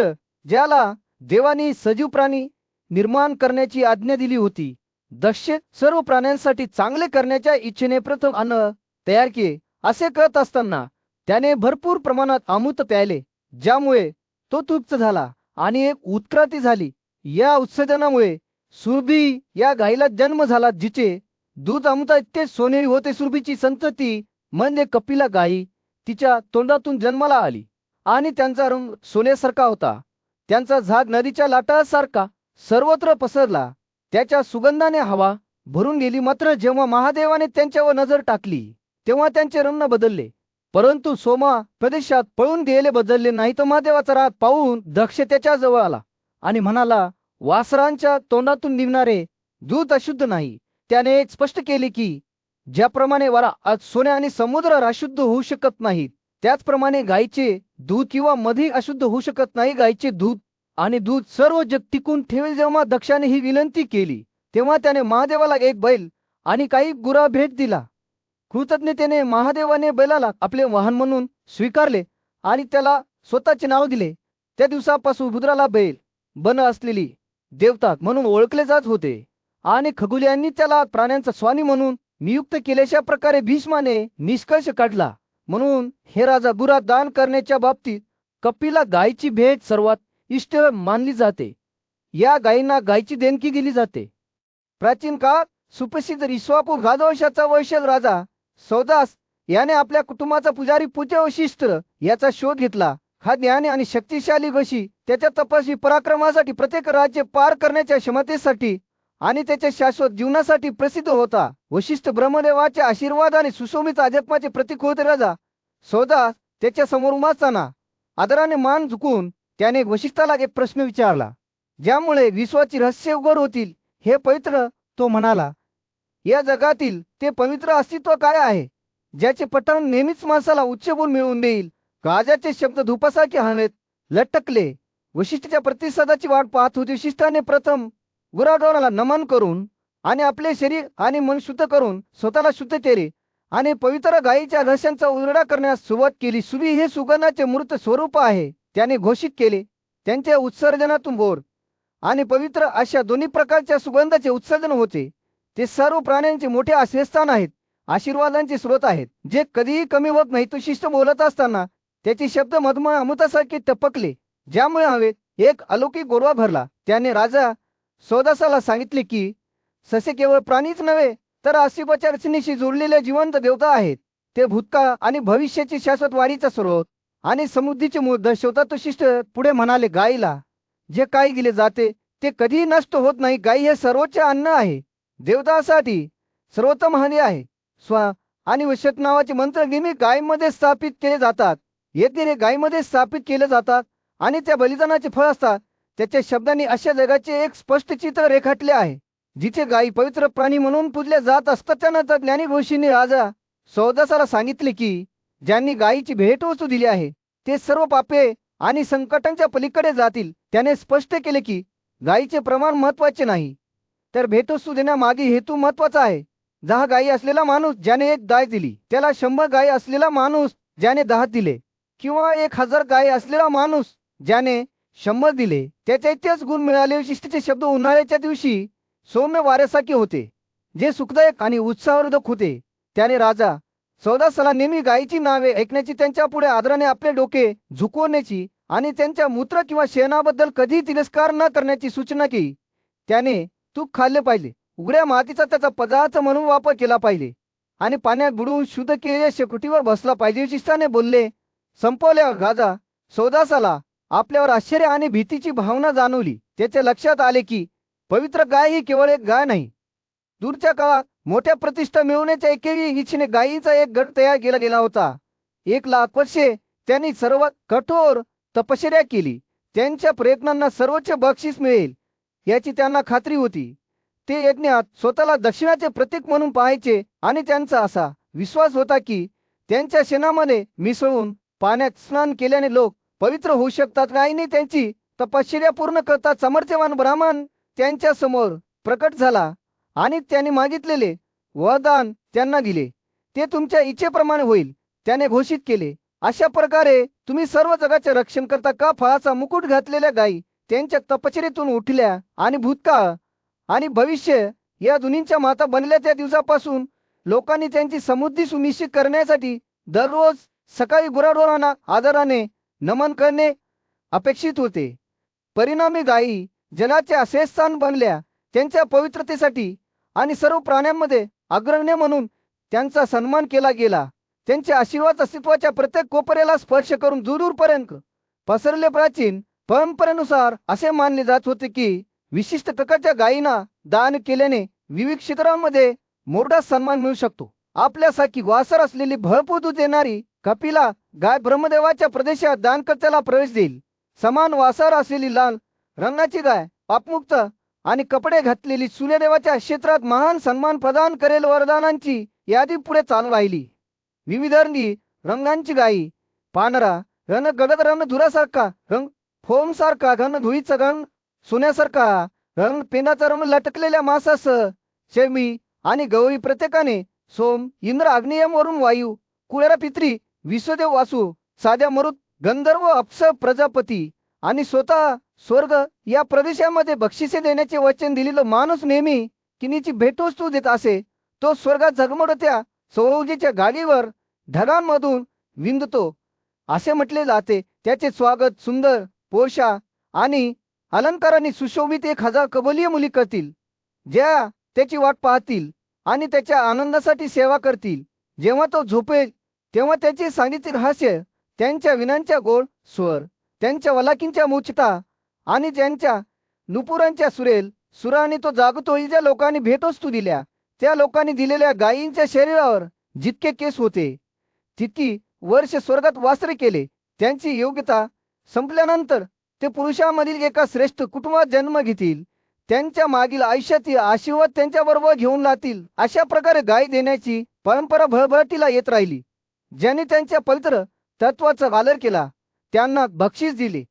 ज्याला देवानी सजीव प्राणी निर्माण करण्याची आज्ञा दिली होती. दक्ष सर्व प्राण्यांसाठी चांगले करण्याच्या इच्छेने प्रथम अन्न तयार केले. असे करत असताना त्याने भरपूर प्रमाणात अमृत प्यायले ज्यामुळे तो तृप्त झाला आणि एक उत्क्रांती झाली. या उत्सर्जनामुळे सुरभी या गायीला जन्म झाला जिचे दूध अमृता इतके सोनेरी होते. सुरभीची संतती म्हणजे कपिला गायी तिच्या तोंडातून जन्माला आली आणि त्यांचा रंग सोन्यासारखा होता. त्यांचा झाग नदीच्या लाटासारखा सर्वत्र पसरला. त्याच्या सुगंधाने हवा भरून गेली. मात्र जेव्हा महादेवाने त्यांच्यावर नजर टाकली तेव्हा त्यांचे रंग बदलले. परंतु सोमा प्रदेशात पळून गेले बदलले नाही. तर महादेवाचा राग पाहून दक्ष त्याच्या जवळ आला आणि म्हणाला, वासरांच्या तोंडातून निघणारे दूध अशुद्ध नाही. त्याने स्पष्ट केले की ज्याप्रमाणे वारा आज सोने आणि समुद्र अशुद्ध होऊ शकत नाहीत त्याचप्रमाणे गायीचे दूध किंवा मधी अशुद्ध होऊ शकत नाही. गायीचे दूध आणि दूध सर्व जग टिकून ठेवेल. जेव्हा दक्षाने ही विनंती केली तेव्हा त्याने महादेवाला एक बैल आणि काही गुरा भेट दिला. कृतज्ञतेने महादेवाने बैलाला आपले वाहन म्हणून स्वीकारले आणि त्याला स्वतःचे नाव दिले. त्या दिवसापासून रुद्राला बैल बन असलेली देवता म्हणून ओळखले जात होते आणि खगोलीयांनी त्याला प्राण्यांचा स्वामी म्हणून नियुक्त केल्याच्या प्रकारे भीष्माने निष्कर्ष काढला. म्हणून हे राजा गुरा दान करण्याच्या बाबतीत कपिला गायीची भेट सर्वात इष्ट मानली जाते. या गायींना गायीची देणगी दिली जाते. प्राचीन काळात सुप्रसिद्ध इक्ष्वाकू राजवंशाचा वंशज राजा सौदास याने आपल्या कुटुंबाचा पुजारी पूज्य वशिष्ठ याचा शोध घेतला. हा ज्ञानी आणि शक्तिशाली ऋषी त्याच्या तपस्वी पराक्रमासाठी, प्रत्येक राज्य पार करण्याच्या क्षमतेसाठी आणि त्याच्या शाश्वत जीवनासाठी प्रसिद्ध होता. वशिष्ठ ब्रह्मदेवाच्या आशीर्वादाने सुशोभित अध्यात्माचे प्रतीक होते. राजा सौदास त्याच्या समोर उभा असताना आदराने मान झुकून त्याने वशिष्ठाला एक प्रश्न विचारला ज्यामुळे विश्वाची रहस्य उघड होतील. हे पवित्र, तो म्हणाला, या जगातील ते पवित्र अस्तित्व काय आहे ज्याचे पठण नेहमीच माणसाला उच्च बोल मिळवून देईल? राजाचे शब्द धुपासारखे हवेत लटकले. वशिष्ठाच्या प्रतिसादाची वाट पाहत होते. वशिष्ठाने प्रथम गुराढोराला नमन करून आणि आपले शरीर आणि मन शुद्ध करून स्वतःला शुद्ध केले आणि पवित्र गायीच्या रहस्यांचा उलगडा करण्यास सुरुवात केली. सुरी हे सुगंधाचे मूर्त स्वरूप आहे, त्याने घोषित केले. त्यांच्या उत्सर्जनातून बोर आणि पवित्र अशा दोन्ही प्रकारच्या सुगंधाचे उत्सर्जन होते. ते सर्व प्राण्यांचे मोठे आश्रयस्थान आहेत, आशीर्वादांचे स्रोत आहेत, जे कधीही कमी होत नाही. तो शिष्ट बोलत असताना त्याचे शब्द मधुमय अमृतासारखे टपकले ज्यामुळे हवेत एक अलौकिक गोडवा भरला. त्याने राजा सौदासाला सांगितले की ससे केवळ प्राणीच नव्हे तर अस्तित्वाच्या रचनेशी जोडलेले जिवंत देवता आहेत. ते भूतकाळ आणि भविष्याची शाश्वत वाढीचा स्रोत आणि समृद्धीचे मूळ दर्शवतात. तो शिष्ट पुढे म्हणाले, गायीला जे काही दिले जाते ते कधीही नष्ट होत नाही. गायी हे सर्वोच्च अन्न आहे, देवतासाठी सर्वोत्तम हनी आहे. स्व आणि वशत नावाचे मंत्र नेहमी गायीमध्ये स्थापित केले जातात. येथे हे गायीमध्ये स्थापित केले जातात आणि त्या बलिदानाचे फळ असतात. त्याच्या शब्दांनी अशा जगाचे एक स्पष्ट चित्र रेखाटले आहे जिथे गायी पवित्र प्राणी म्हणून पूजल्या जात असतात. त्यानंतर ज्ञानी घोषीने राजा सौदासाला सांगितले की ज्यांनी गायीची भेटवस्तू दिली आहे ते सर्व पापे आणि संकटांच्या पलीकडे जातील. त्याने स्पष्ट केले की गायीचे प्रमाण महत्वाचे नाही, तर भेटवस्तू देण्यामागे हेतू महत्वाचा आहे. 10 गायी असलेला माणूस ज्याने 1 गाय दिली त्याला 100 गायी असलेला माणूस ज्याने 10 दिले, किंवा 1000 गायी असलेला माणूस ज्याने 100 दिले, त्याच्या इतकेच गुण मिळाले. विशिष्टचे शब्द उन्हाळ्याच्या दिवशी सौम्य वाऱ्यासारखे होते, जे सुखदायक आणि उत्साहवर्धक होते. त्याने राजा सौदासाला नेहमी गायीची नावे ऐकण्याची, त्यांच्या पुढे आदराने आपले डोके झुकवण्याची आणि त्यांच्या मूत्र किंवा शेणाबद्दल कधीही तिरस्कार न करण्याची सूचना केली. त्याने तूप खाल्ले पाहिजे, उघड्या मातीचा त्याचा पदार्थ म्हणून वापर केला पाहिजे आणि पाण्यात बुडवून शुद्ध केलेल्या शेकोटीवर बसला पाहिजे. विशिष्टाने बोलले. संपवल्यावर राजा सौदासाला आपल्यावर आश्चर्य आणि भीतीची भावना जाणवली. त्याच्या लक्षात आले की पवित्र गाय ही केवळ एक गाय नाही. दूरच्या काळात मोठ्या प्रतिष्ठा मिळवण्याच्या एकेरी इच्छेने गायीचा एक गट तयार केला गेला होता. 1,00,000 वर्षे त्यांनी सर्वात कठोर तपश्चर्या केली. त्यांच्या प्रयत्नांना सर्वोच्च बक्षीस मिळेल याची त्यांना खात्री होती. ते यज्ञात स्वतःला दक्षिणाचे प्रतीक म्हणून पाहायचे आणि त्यांचा असा विश्वास होता की त्यांच्या शेणामध्ये मिसळून पाण्यात स्नान केल्याने लोक पवित्र होऊ शकतात. गायीने त्यांची तपश्चर्या पूर्ण करता सामर्थ्यवान ब्राह्मण त्यांच्या समोर प्रकट झाला आणि त्यांनी मागितलेले वरदान त्यांना दिले. ते तुमच्या इच्छेप्रमाणे होईल, त्याने घोषित केले. अशा प्रकारे तुम्ही सर्व जगाचे रक्षण करता का? फळाचा मुकुट घातलेल्या गायी त्यांच्या तपश्चर्येतून उठल्या आणि भूतकाळ आणि भविष्य या दोन्हींच्या माता बनल्या. त्या दिवसापासून लोकांनी त्यांची समृद्धी सुनिश्चित करण्यासाठी दररोज सकाळी गुराढोरांना आदराने नमन करणे अपेक्षित होते. परिणामी गायी जनाचे असे स्थान बनल्या. त्यांच्या पवित्रतेसाठी आणि सर्व प्राण्यांमध्ये अग्रण्य म्हणून त्यांचा सन्मान केला गेला. त्यांचे आशीर्वाद अस्तित्वाच्या प्रत्येक कोपऱ्याला स्पर्श करून दूरपर्यंत पसरले. प्राचीन परंपरेनुसार असे मानले जात होते की विशिष्ट प्रकारच्या गायींना दान केल्याने विविध क्षेत्रांमध्ये मोठा सन्मान मिळू शकतो. आपल्यासारखी वासर असलेली भरपूर दूध देणारी कपिला गाय ब्रह्मदेवाच्या प्रदेशात दानकर्त्याला प्रवेश देईल. समान वासर असलेली लाल रंगाची गाय पापमुक्त आणि कपडे घातलेली सूर्यदेवाच्या क्षेत्रात महान सन्मान प्रदान करेल. वरदानांची यादी पुढे चालू राहिली. विविध रंगांची गायी, पांढरा रंग गडद रंग, धुरासारखा रंग, फोम सारखा रंग, धुळीचा रंग, सोन्यासारखा रंग, पेंडाचा रंग, लटकलेल्या मांसासह शेमी आणि गौरी. प्रत्येकाने सोम, इंद्र, अग्नियम वरून वायू, कुळेरा, पित्री, विश्वदेव, वासू, साध्या मरुत, गंधर्व, अप्सर, प्रजापती आणि स्वतः स्वर्ग या प्रदेशामध्ये बक्षिसे देण्याचे वचन दिलेलं माणूस नेहमी किनीची भेटवस्तू देत असे. तो स्वर्गात झगमगत्या सौरऊर्जेच्या गाडीवर ढगांमधून विंदतो असे म्हटले जाते. त्याचे स्वागत सुंदर पोशाख आणि अलंकारांनी सुशोभित 1000 कबलीय मुली करतील, ज्या त्याची वाट पाहतील आणि त्याच्या आनंदासाठी सेवा करतील. जेव्हा तो झोपेल तेव्हा त्याचे सांगितले रहस्य, त्यांच्या विनांच्या गोड स्वर, त्यांच्या वलाकींच्या मूर्छता आणि त्यांच्या नुपुरांच्या सुरेल सुराने तो जागतो. ज्या लोकांनी भेटवस्तू दिल्या त्या लोकांनी दिलेल्या गायींच्या शरीरावर जितके केस होते तितकी वर्ष स्वर्गात वासरे केले. त्यांची योग्यता संपल्यानंतर ते पुरुषांमधील एका श्रेष्ठ कुटुंबात जन्म घेतील. त्यांच्या मागील आयुष्यातील आशीर्वाद त्यांच्याबरोबर घेऊन जातील. अशा प्रकारे गाय देण्याची परंपरा भरभराटीला येत राहिली. ज्यांनी त्यांच्या पवित्र तत्वाचा आदर केला त्यांना बक्षीस दिले.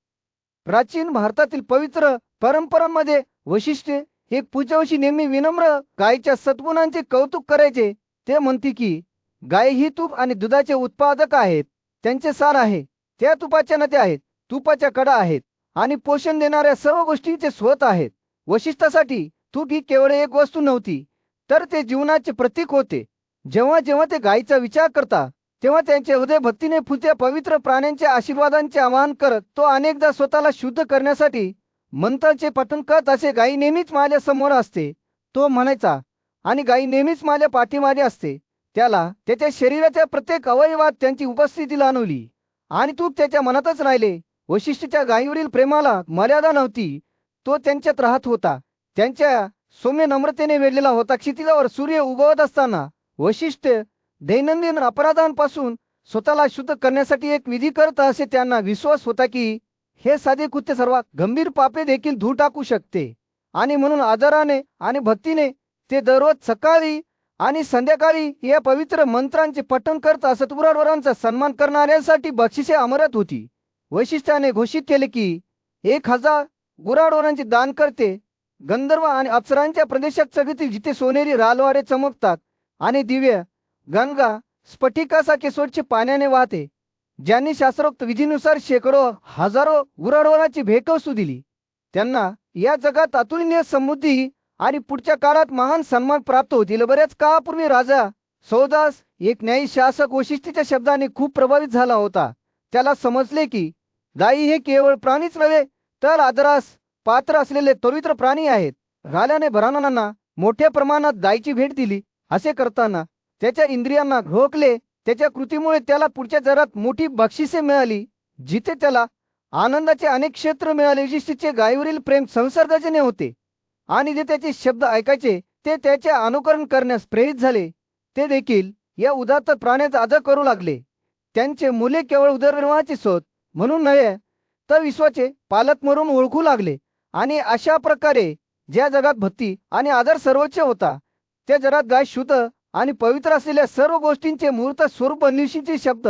प्राचीन भारतातील पवित्र परंपरांमध्ये वैशिष्ट्य एक पूजावशी नेहमी विनम्र गायीच्या सद्गुणांचे कौतुक करायचे. ते म्हणते की गाय ही तूप आणि दुधाचे उत्पादक आहेत. त्यांचे सार आहे, त्या तुपाच्या नद्या आहेत, तुपाच्या कडा आहेत आणि पोषण देणाऱ्या सर्व गोष्टींचे स्रोत आहेत. वैशिष्ट्यासाठी तूप ही केवळ एक वस्तू नव्हती, तर ते जीवनाचे प्रतीक होते. जेव्हा जेव्हा ते गायीचा विचार करता तेव्हा त्यांचे हृदय भक्तीने फुलत्या पवित्र प्राण्यांच्या आशीर्वादांचे आवाहन करत तो अनेकदा स्वतःला शुद्ध करण्यासाठी मंत्राचे पठण करत असे. गायी नेहमीच माझ्या समोर असते, तो म्हणायचा. आणि गायी नेहमीच माझ्या पाठीमागे असते. त्याला त्याच्या शरीराच्या प्रत्येक अवयवात त्यांची उपस्थिती जाणवली आणि तू त्याच्या मनातच राहिले. वशिष्ठच्या गायीवरील प्रेमाला मर्यादा नव्हती. तो त्यांच्यात राहत होता, त्यांच्या सौम्य नम्रतेने वेढलेला होता. क्षितिजावर सूर्य उगवत असताना वशिष्ठ दैनंदिन अपराधांपासून स्वतःला शुद्ध करण्यासाठी एक विधी करत असे. त्यांना विश्वास होता की हे साधे कृत्य सर्वात गंभीर पापे देखील धुवून टाकू शकते. आणि म्हणून आदराने आणि भक्तीने ते दररोज सकाळी आणि संध्याकाळी या पवित्र मंत्रांचे पठण करत असत. गुराढोरांचा सन्मान करणाऱ्यांसाठी बक्षिसे अमरत होती. वैशिष्ट्याने घोषित केले की 1000 गुराढोरांचे दान करते. गंधर्व आणि अप्सरांच्या प्रदेशात सगळी जिथे सोनेरी रालवारे चमकतात आणि दिव्य गंगा स्फटिकासारखे स्वच्छ पाण्याने वाहते, ज्यांनी शास्त्रोक्त विधीनुसार शेकडो हजारो गुराढोरांची भेटवस्तू दिली, त्यांना या जगात अतुलनीय समृद्धी आणि पुढच्या काळात महान सन्मान प्राप्त होतील. बऱ्याच काळापूर्वी राजा सौदास एक न्यायी शासक वशिष्ठीच्या शब्दाने खूप प्रभावित झाला होता. त्याला समजले की गायी हे केवळ प्राणीच नव्हे तर आदरास पात्र असलेले पवित्र प्राणी आहेत. राजाने ब्राह्मणांना मोठ्या प्रमाणात गायीची भेट दिली. असे करताना त्याच्या इंद्रियांना घोकले. त्याच्या कृतीमुळे त्याला पुढच्या जगात मोठी बक्षिसे मिळाली, जिथे त्याला आनंदाचे अनेक क्षेत्र मिळाले. वशिष्ठीचे गायीवरील प्रेम संसर्गजन्य होते आणि जे त्याचे शब्द ऐकायचे ते त्याचे अनुकरण करण्यास प्रेरित झाले. ते देखील या उदात्त प्राण्याचा आदर करू लागले. त्यांचे मुले केवळ उदरनिर्वाहाचे स्रोत म्हणून नव्हे तर विश्वाचे पालक म्हणून ओळखू लागले. आणि अशा प्रकारे ज्या जगात भक्ती आणि आदर सर्वोच्च होता, त्या जगात गाय शुद्ध आणि पवित्र असलेल्या सर्व गोष्टींचे मूर्त स्वरूप बनविशीचे शब्द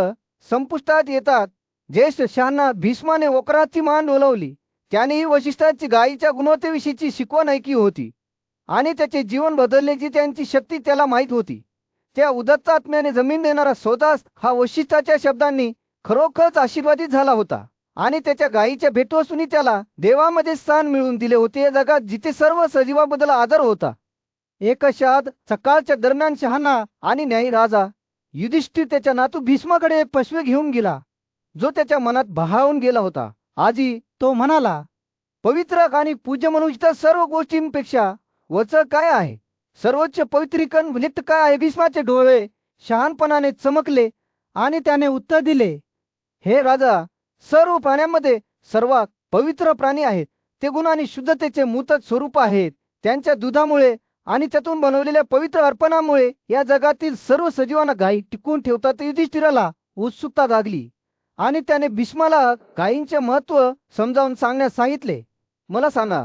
संपुष्टात येतात. ज्येष्ठ शहाणा भीष्माने वक्राची मान डोलावली. त्यानेही वशिष्ठांची गायीच्या गुणवत्तेविषयीची शिकवण ऐकली होती आणि त्याचे जीवन बदलण्याची त्यांची शक्ती त्याला माहीत होती. त्या उदत्त आत्म्याने जमीन देणारा सौदास हा वशिष्ठाच्या शब्दांनी खरोखरच आशीर्वादित झाला होता आणि त्याच्या गायीच्या भेटवस्तूंनी त्याला देवामध्ये स्थान मिळवून दिले होते. या जगात जिथे सर्व सजीवाबद्दल आदर होता. एक शाद सकाळच्या दरम्यान शहाणा आणि न्यायी राजा युधिष्ठिर त्याच्या नातू भीष्माकडे एक पशवे घेऊन गेला, जो त्याच्या मनात भारावून गेला होता. आजी, तो म्हणाला, पवित्र आणि पूज्य म्हणून इतर सर्व गोष्टींपेक्षा वचन काय आहे? सर्वोच्च पवित्रीकरण निमित्त काय आहे? भीष्माचे डोळे शहाणपणाने चमकले आणि त्याने उत्तर दिले, हे राजा, सर्व प्राण्यांमध्ये सर्वात पवित्र प्राणी आहेत. ते गुण आणि शुद्धतेचे मूर्त स्वरूप आहेत. त्यांच्या दुधामुळे आणि त्यातून बनवलेल्या पवित्र अर्पणामुळे या जगातील सर्व सजीवांना गायी टिकवून ठेवतात. युधिष्ठिराला उत्सुकता लागली आणि त्याने भीष्माला गायींचे महत्त्व समजावून सांगण्यास सांगितले. मला सांगा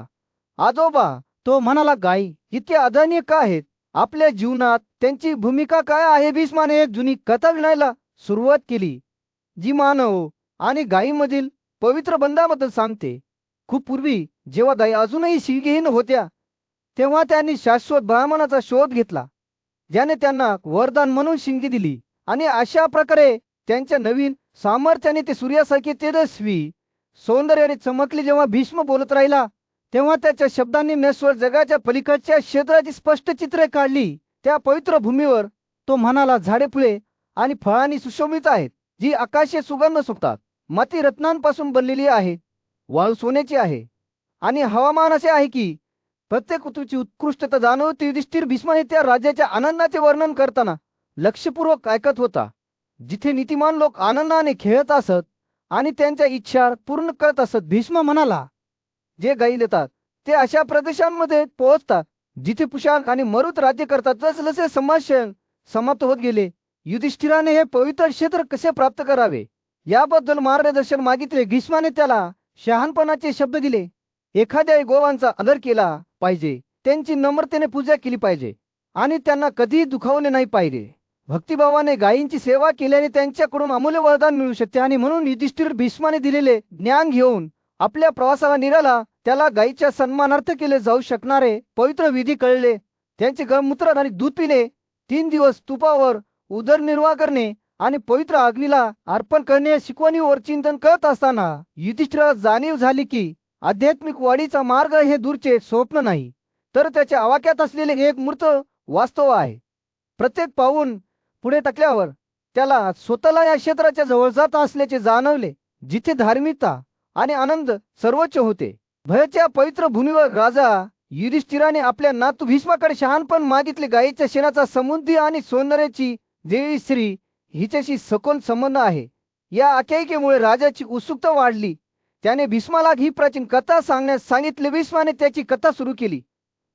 आजोबा, तो म्हणाला, गायी इतके आदरणीय का आहेत? आपल्या जीवनात त्यांची भूमिका काय आहे? भीष्माने एक जुनी कथा विणायला सुरुवात केली, जी मानव आणि गायीमधील पवित्र बंधाबद्दल सांगते. खूप पूर्वी जेव्हा गायी अजूनही शिंगहीन होत्या, तेव्हा त्यांनी शाश्वत ब्राह्मणाचा शोध घेतला, ज्याने त्यांना वरदान म्हणून शिंगी दिली. आणि अशा प्रकारे त्यांच्या नवीन सामर्थ्याने ते सूर्यासारखे तेजस्वी सौंदर्याने चमकले. जेव्हा भीष्म बोलत राहिला तेव्हा त्याच्या शब्दांनी नश्वर जगाच्या पलीकडच्या क्षेत्राची स्पष्ट चित्रे काढली. त्या पवित्र भूमीवर तो म्हणाला, झाडे, फुले आणि फळांनी सुशोभित आहेत, जी आकाशीय सुगंध सुटतात. माती रत्नांपासून बनलेली आहे, वाळू सोन्याची आहे आणि हवामान असे आहे की प्रत्येक ऋतूची उत्कृष्टता जाणवते. युधिष्ठिर भीष्माने त्या राज्याच्या आनंदाचे वर्णन करताना लक्षपूर्वक ऐकत होता, जिथे नीतिमान लोक आनंदाने खेळत असत आणि त्यांच्या इच्छा पूर्ण करत असत. भीष्म म्हणाला, जे गायी देतात ते अशा प्रदेशांमध्ये पोहोचतात जिथे पुषाक आणि मरुत राज्य करतात. जसजसे संभाषण समाप्त होत गेले, युधिष्ठिराने हे पवित्र क्षेत्र कसे प्राप्त करावे याबद्दल मार्गदर्शन मागितले. भीष्माने त्याला शहाणपणाचे शब्द दिले. एखाद्या गोवांचा आदर केला पाहिजे, त्यांची नम्रतेने पूजा केली पाहिजे आणि त्यांना कधीही दुखावले नाही पाहिजे. भक्तिभावाने गायींची सेवा केल्याने त्यांच्याकडून अमूल्य वरदान मिळू शकते. आणि म्हणून युधिष्ठिर भीष्माने दिलेले ज्ञान घेऊन आपल्या प्रवासाला निघाला. त्याला गायीच्या सन्मानार्थ केले जाऊ शकणारे पवित्र विधी कळले. त्यांचे गौमूत्र आणि दूध पिणे, 3 दिवस तुपावर उदरनिर्वाह करणे आणि पवित्र अग्नीला अर्पण करणे या शिकवणीवर चिंतन करत असताना युधिष्ठिराला जाणीव झाली की आध्यात्मिक वाढीचा मार्ग हे दूरचे स्वप्न नाही, तर त्याच्या आवाक्यात असलेले एक मूर्त वास्तव आहे. प्रत्येक पाऊल पुढे टाकल्यावर त्याला स्वतःला या क्षेत्राच्या जवळ जात असल्याचे जाणवले, जिथे धार्मिकता आणि आनंद सर्वोच्च होते. भयाच्या पवित्र भूमीवर राजा युधिष्ठिराने आपल्या नातू भीष्माकडे शहाणपण मागितले. गायीच्या शेणाचा समुद्री आणि सोनाऱ्याची देवी स्त्री हिच्याशी सखोल संबंध आहे. या आख्यायिकेमुळे राजाची उत्सुकता वाढली. त्याने भीष्माला ही प्राचीन कथा सांगण्यास सांगितले. भीष्माने त्याची कथा सुरू केली.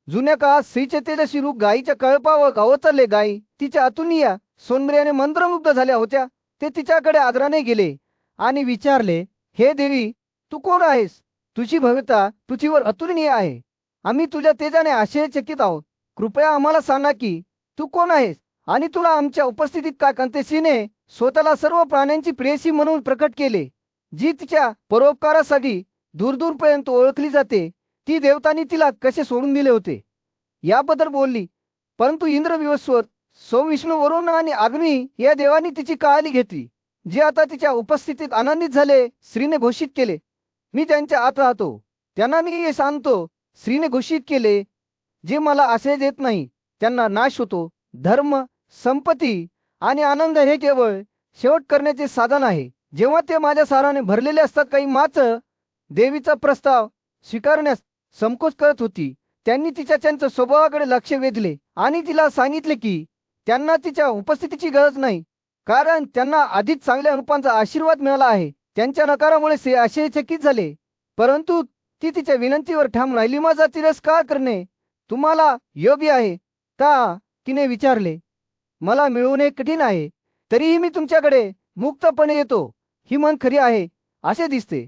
जुन्या काळात स्त्रीचे तेजस्वी रूप गायीच्या कळपावर अवतरले. गायी तिच्या अतुलनीय सौंदर्याने मंत्रमुग्ध झाल्या होत्या. ते तिच्याकडे आदराने गेले आणि विचारले, हे देवी, तू कोण आहेस? तुझी भव्यता पृथ्वीवर अतुलनीय आहे. आम्ही तुझ्या तेजाने आश्चर्यचकित आहोत. कृपया आम्हाला सांगा की तू कोण आहेस आणि तुला आमच्या उपस्थितीत का कंतेसीने स्वतःला सर्व प्राण्यांची प्रेयसी म्हणून प्रकट केले, जी तिच्या परोपकारासाठी दूरदूरपर्यंत ओळखली जाते. ती देवतांनी तिला कसे सोडून दिले होते याबद्दल बोलली. परंतु इंद्र, विवस्वत, सोमविष्णू, वरुण आणि अग्नी या देवांनी तिची काळजी घेतली, जे आता तिच्या उपस्थितीत आनंदित झाले. स्त्रीने घोषित केले, मी त्यांच्या आत राहतो. त्यांना मी हे सांगतो. स्त्रीने घोषित केले, जे मला आश्रय देत नाही त्यांना नाश होतो. धर्म, संपत्ती आणि आनंद हे केवळ शेवट करण्याचे साधन आहे. जेव्हा ते माझ्या साराने भरलेले असतात. काही मात्र देवीचा प्रस्ताव स्वीकारण्यास संकोच करत होती. त्यांनी तिच्या स्वभावाकडे लक्ष वेधले आणि तिला सांगितले की त्यांना तिच्या उपस्थितीची गरज नाही, कारण त्यांना आधीच चांगल्या रूपांचा आशीर्वाद मिळाला आहे. त्यांच्या नकारामुळे ते आश्चर्यचकित झाले, परंतु ती तिच्या विनंतीवर ठाम राहिली. माझा तिरस्कार करणे तुम्हाला योग्य आहे का? तिने विचारले. मला मिळवणे कठीण आहे, तरीही मी तुमच्याकडे मुक्तपणे येतो. ही मन खरी आहे असे दिसते.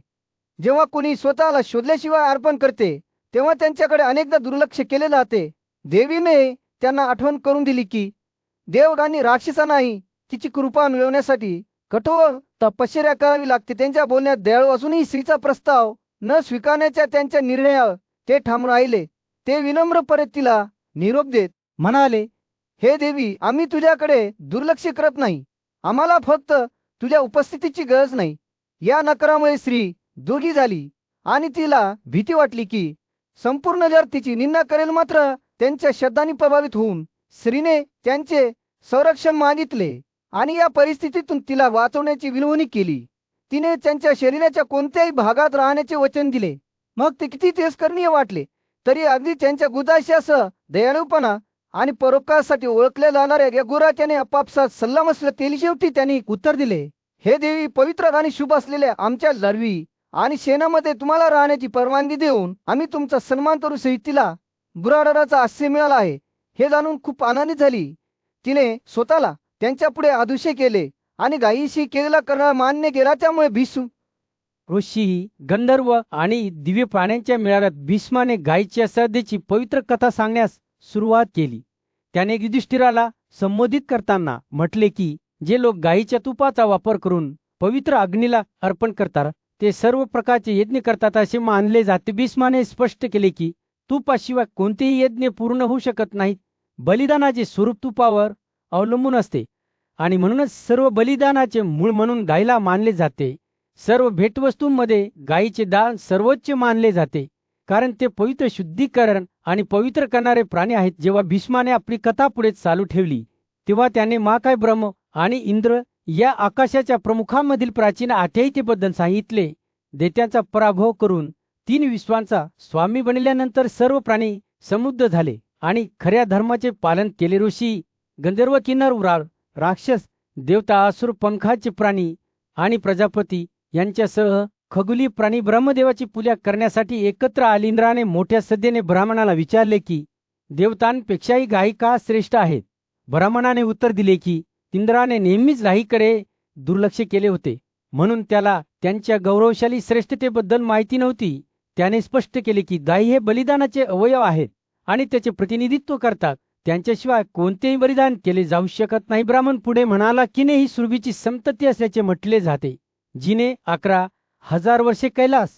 जेव्हा कोणी स्वतःला शोधल्याशिवाय अर्पण करते तेव्हा त्यांच्याकडे अनेकदा दुर्लक्ष केले जाते. देवीने त्यांना आठवण करून दिली की देव आणि राक्षसांनाही तिची कृपा मिळवण्यासाठी कठोर तपश्चर्या करावी लागते. त्यांच्या बोलण्यात दयाळू असूनही स्त्रीचा प्रस्ताव न स्वीकारण्याच्या त्यांच्या निर्णयावर ते ठाम राहिले. ते विनम्रपणे तिला निरोप देत म्हणाले, हे देवी, आम्ही तुझ्याकडे दुर्लक्ष करत नाही. आम्हाला फक्त तुझ्या उपस्थितीची गरज नाही. या नकारामुळे स्त्री दोघी झाली आणि तिला भीती वाटली की संपूर्ण जग तिची निंदा करेल. मात्र त्यांच्या शब्दांनी प्रभावित होऊन स्त्रीने त्यांचे संरक्षण मागितले आणि या परिस्थितीतून तिला वाचवण्याची विनवणी केली. तिने त्यांच्या शरीराच्या कोणत्याही भागात राहण्याचे वचन दिले. मग ते किती तिरस्करणीय वाटले तरी अगदी त्यांच्या गुदाशासह दयाळूपणा आणि परोपकारासाठी ओळखल्या जाणाऱ्या या गुराख्याने आपापसात सल्लामसलत केली. शेवटी त्यांनी उत्तर दिले, हे देवी, पवित्र आणि शुभ असलेल्या आमच्या लरवी आणि शेणामध्ये तुम्हाला राहण्याची परवानगी देऊन आम्ही तुमचा सन्मान करू. सहित तिला बुराडाचा आश्रय मिळाला आहे हे जाणून खूप आनंदित झाली. तिने स्वतःला त्यांच्या पुढे अदृश्य केले आणि गायीशी केलेला करार मान्य केला. त्यामुळे भीष्म, ऋषी, गंधर्व आणि दिव्य प्राण्यांच्या मेळाव्यात भीष्माने गायीच्या श्रद्धेची पवित्र कथा सांगण्यास सुरुवात केली. त्याने युधिष्ठिराला संबोधित करताना म्हटले की जे लोक गायीच्या तुपाचा वापर करून पवित्र अग्नीला अर्पण करतात ते सर्व प्रकारचे यज्ञ करतात असे मानले जाते. भीष्माने स्पष्ट केले की तुपाशिवाय कोणतेही यज्ञ पूर्ण होऊ शकत नाहीत. बलिदानाचे स्वरूप तुपावर अवलंबून असते आणि म्हणूनच सर्व बलिदानाचे मूळ म्हणून गायीला मानले जाते. सर्व भेटवस्तूंमध्ये गायीचे दान सर्वोच्च मानले जाते, कारण ते पवित्र, शुद्धीकरण आणि पवित्र करणारे प्राणी आहेत. जेव्हा भीष्माने आपली कथा पुढे चालू ठेवली तेव्हा त्याने महाकाय, ब्रह्म आणि इंद्र या आकाशाच्या प्रमुखांमधील प्राचीन आख्यायिकेबद्दल सांगितले. दैत्यांचा पराभव करून 3 विश्वांचा स्वामी बनल्यानंतर सर्व प्राणी समृद्ध झाले आणि खऱ्या धर्माचे पालन केले. ऋषी, गंधर्व, किन्नर, उराळ, राक्षस, देवता, असुर, पंखाचे प्राणी आणि प्रजापती यांच्यासह खगोली प्राणी ब्रह्मदेवाची पूजा करण्यासाठी एकत्र आले. इंद्राने मोठ्या श्रद्धेने ब्राह्मणाला विचारले की देवतांपेक्षाही गायी का श्रेष्ठ आहेत? ब्राह्मणाने उत्तर दिले की इंद्राने नेहमीच गायीकडे दुर्लक्ष केले होते, म्हणून त्याला त्यांच्या गौरवशाली श्रेष्ठतेबद्दल माहिती नव्हती. त्याने स्पष्ट केले की गायी हे बलिदानाचे अवयव आहेत आणि त्याचे प्रतिनिधित्व करतात. त्यांच्याशिवाय कोणतेही बलिदान केले जाऊ शकत नाही. ब्राह्मण पुढे म्हणाला की ही सुरभीची संतती असल्याचे म्हटले जाते, जिने 11,000 वर्षे कैलास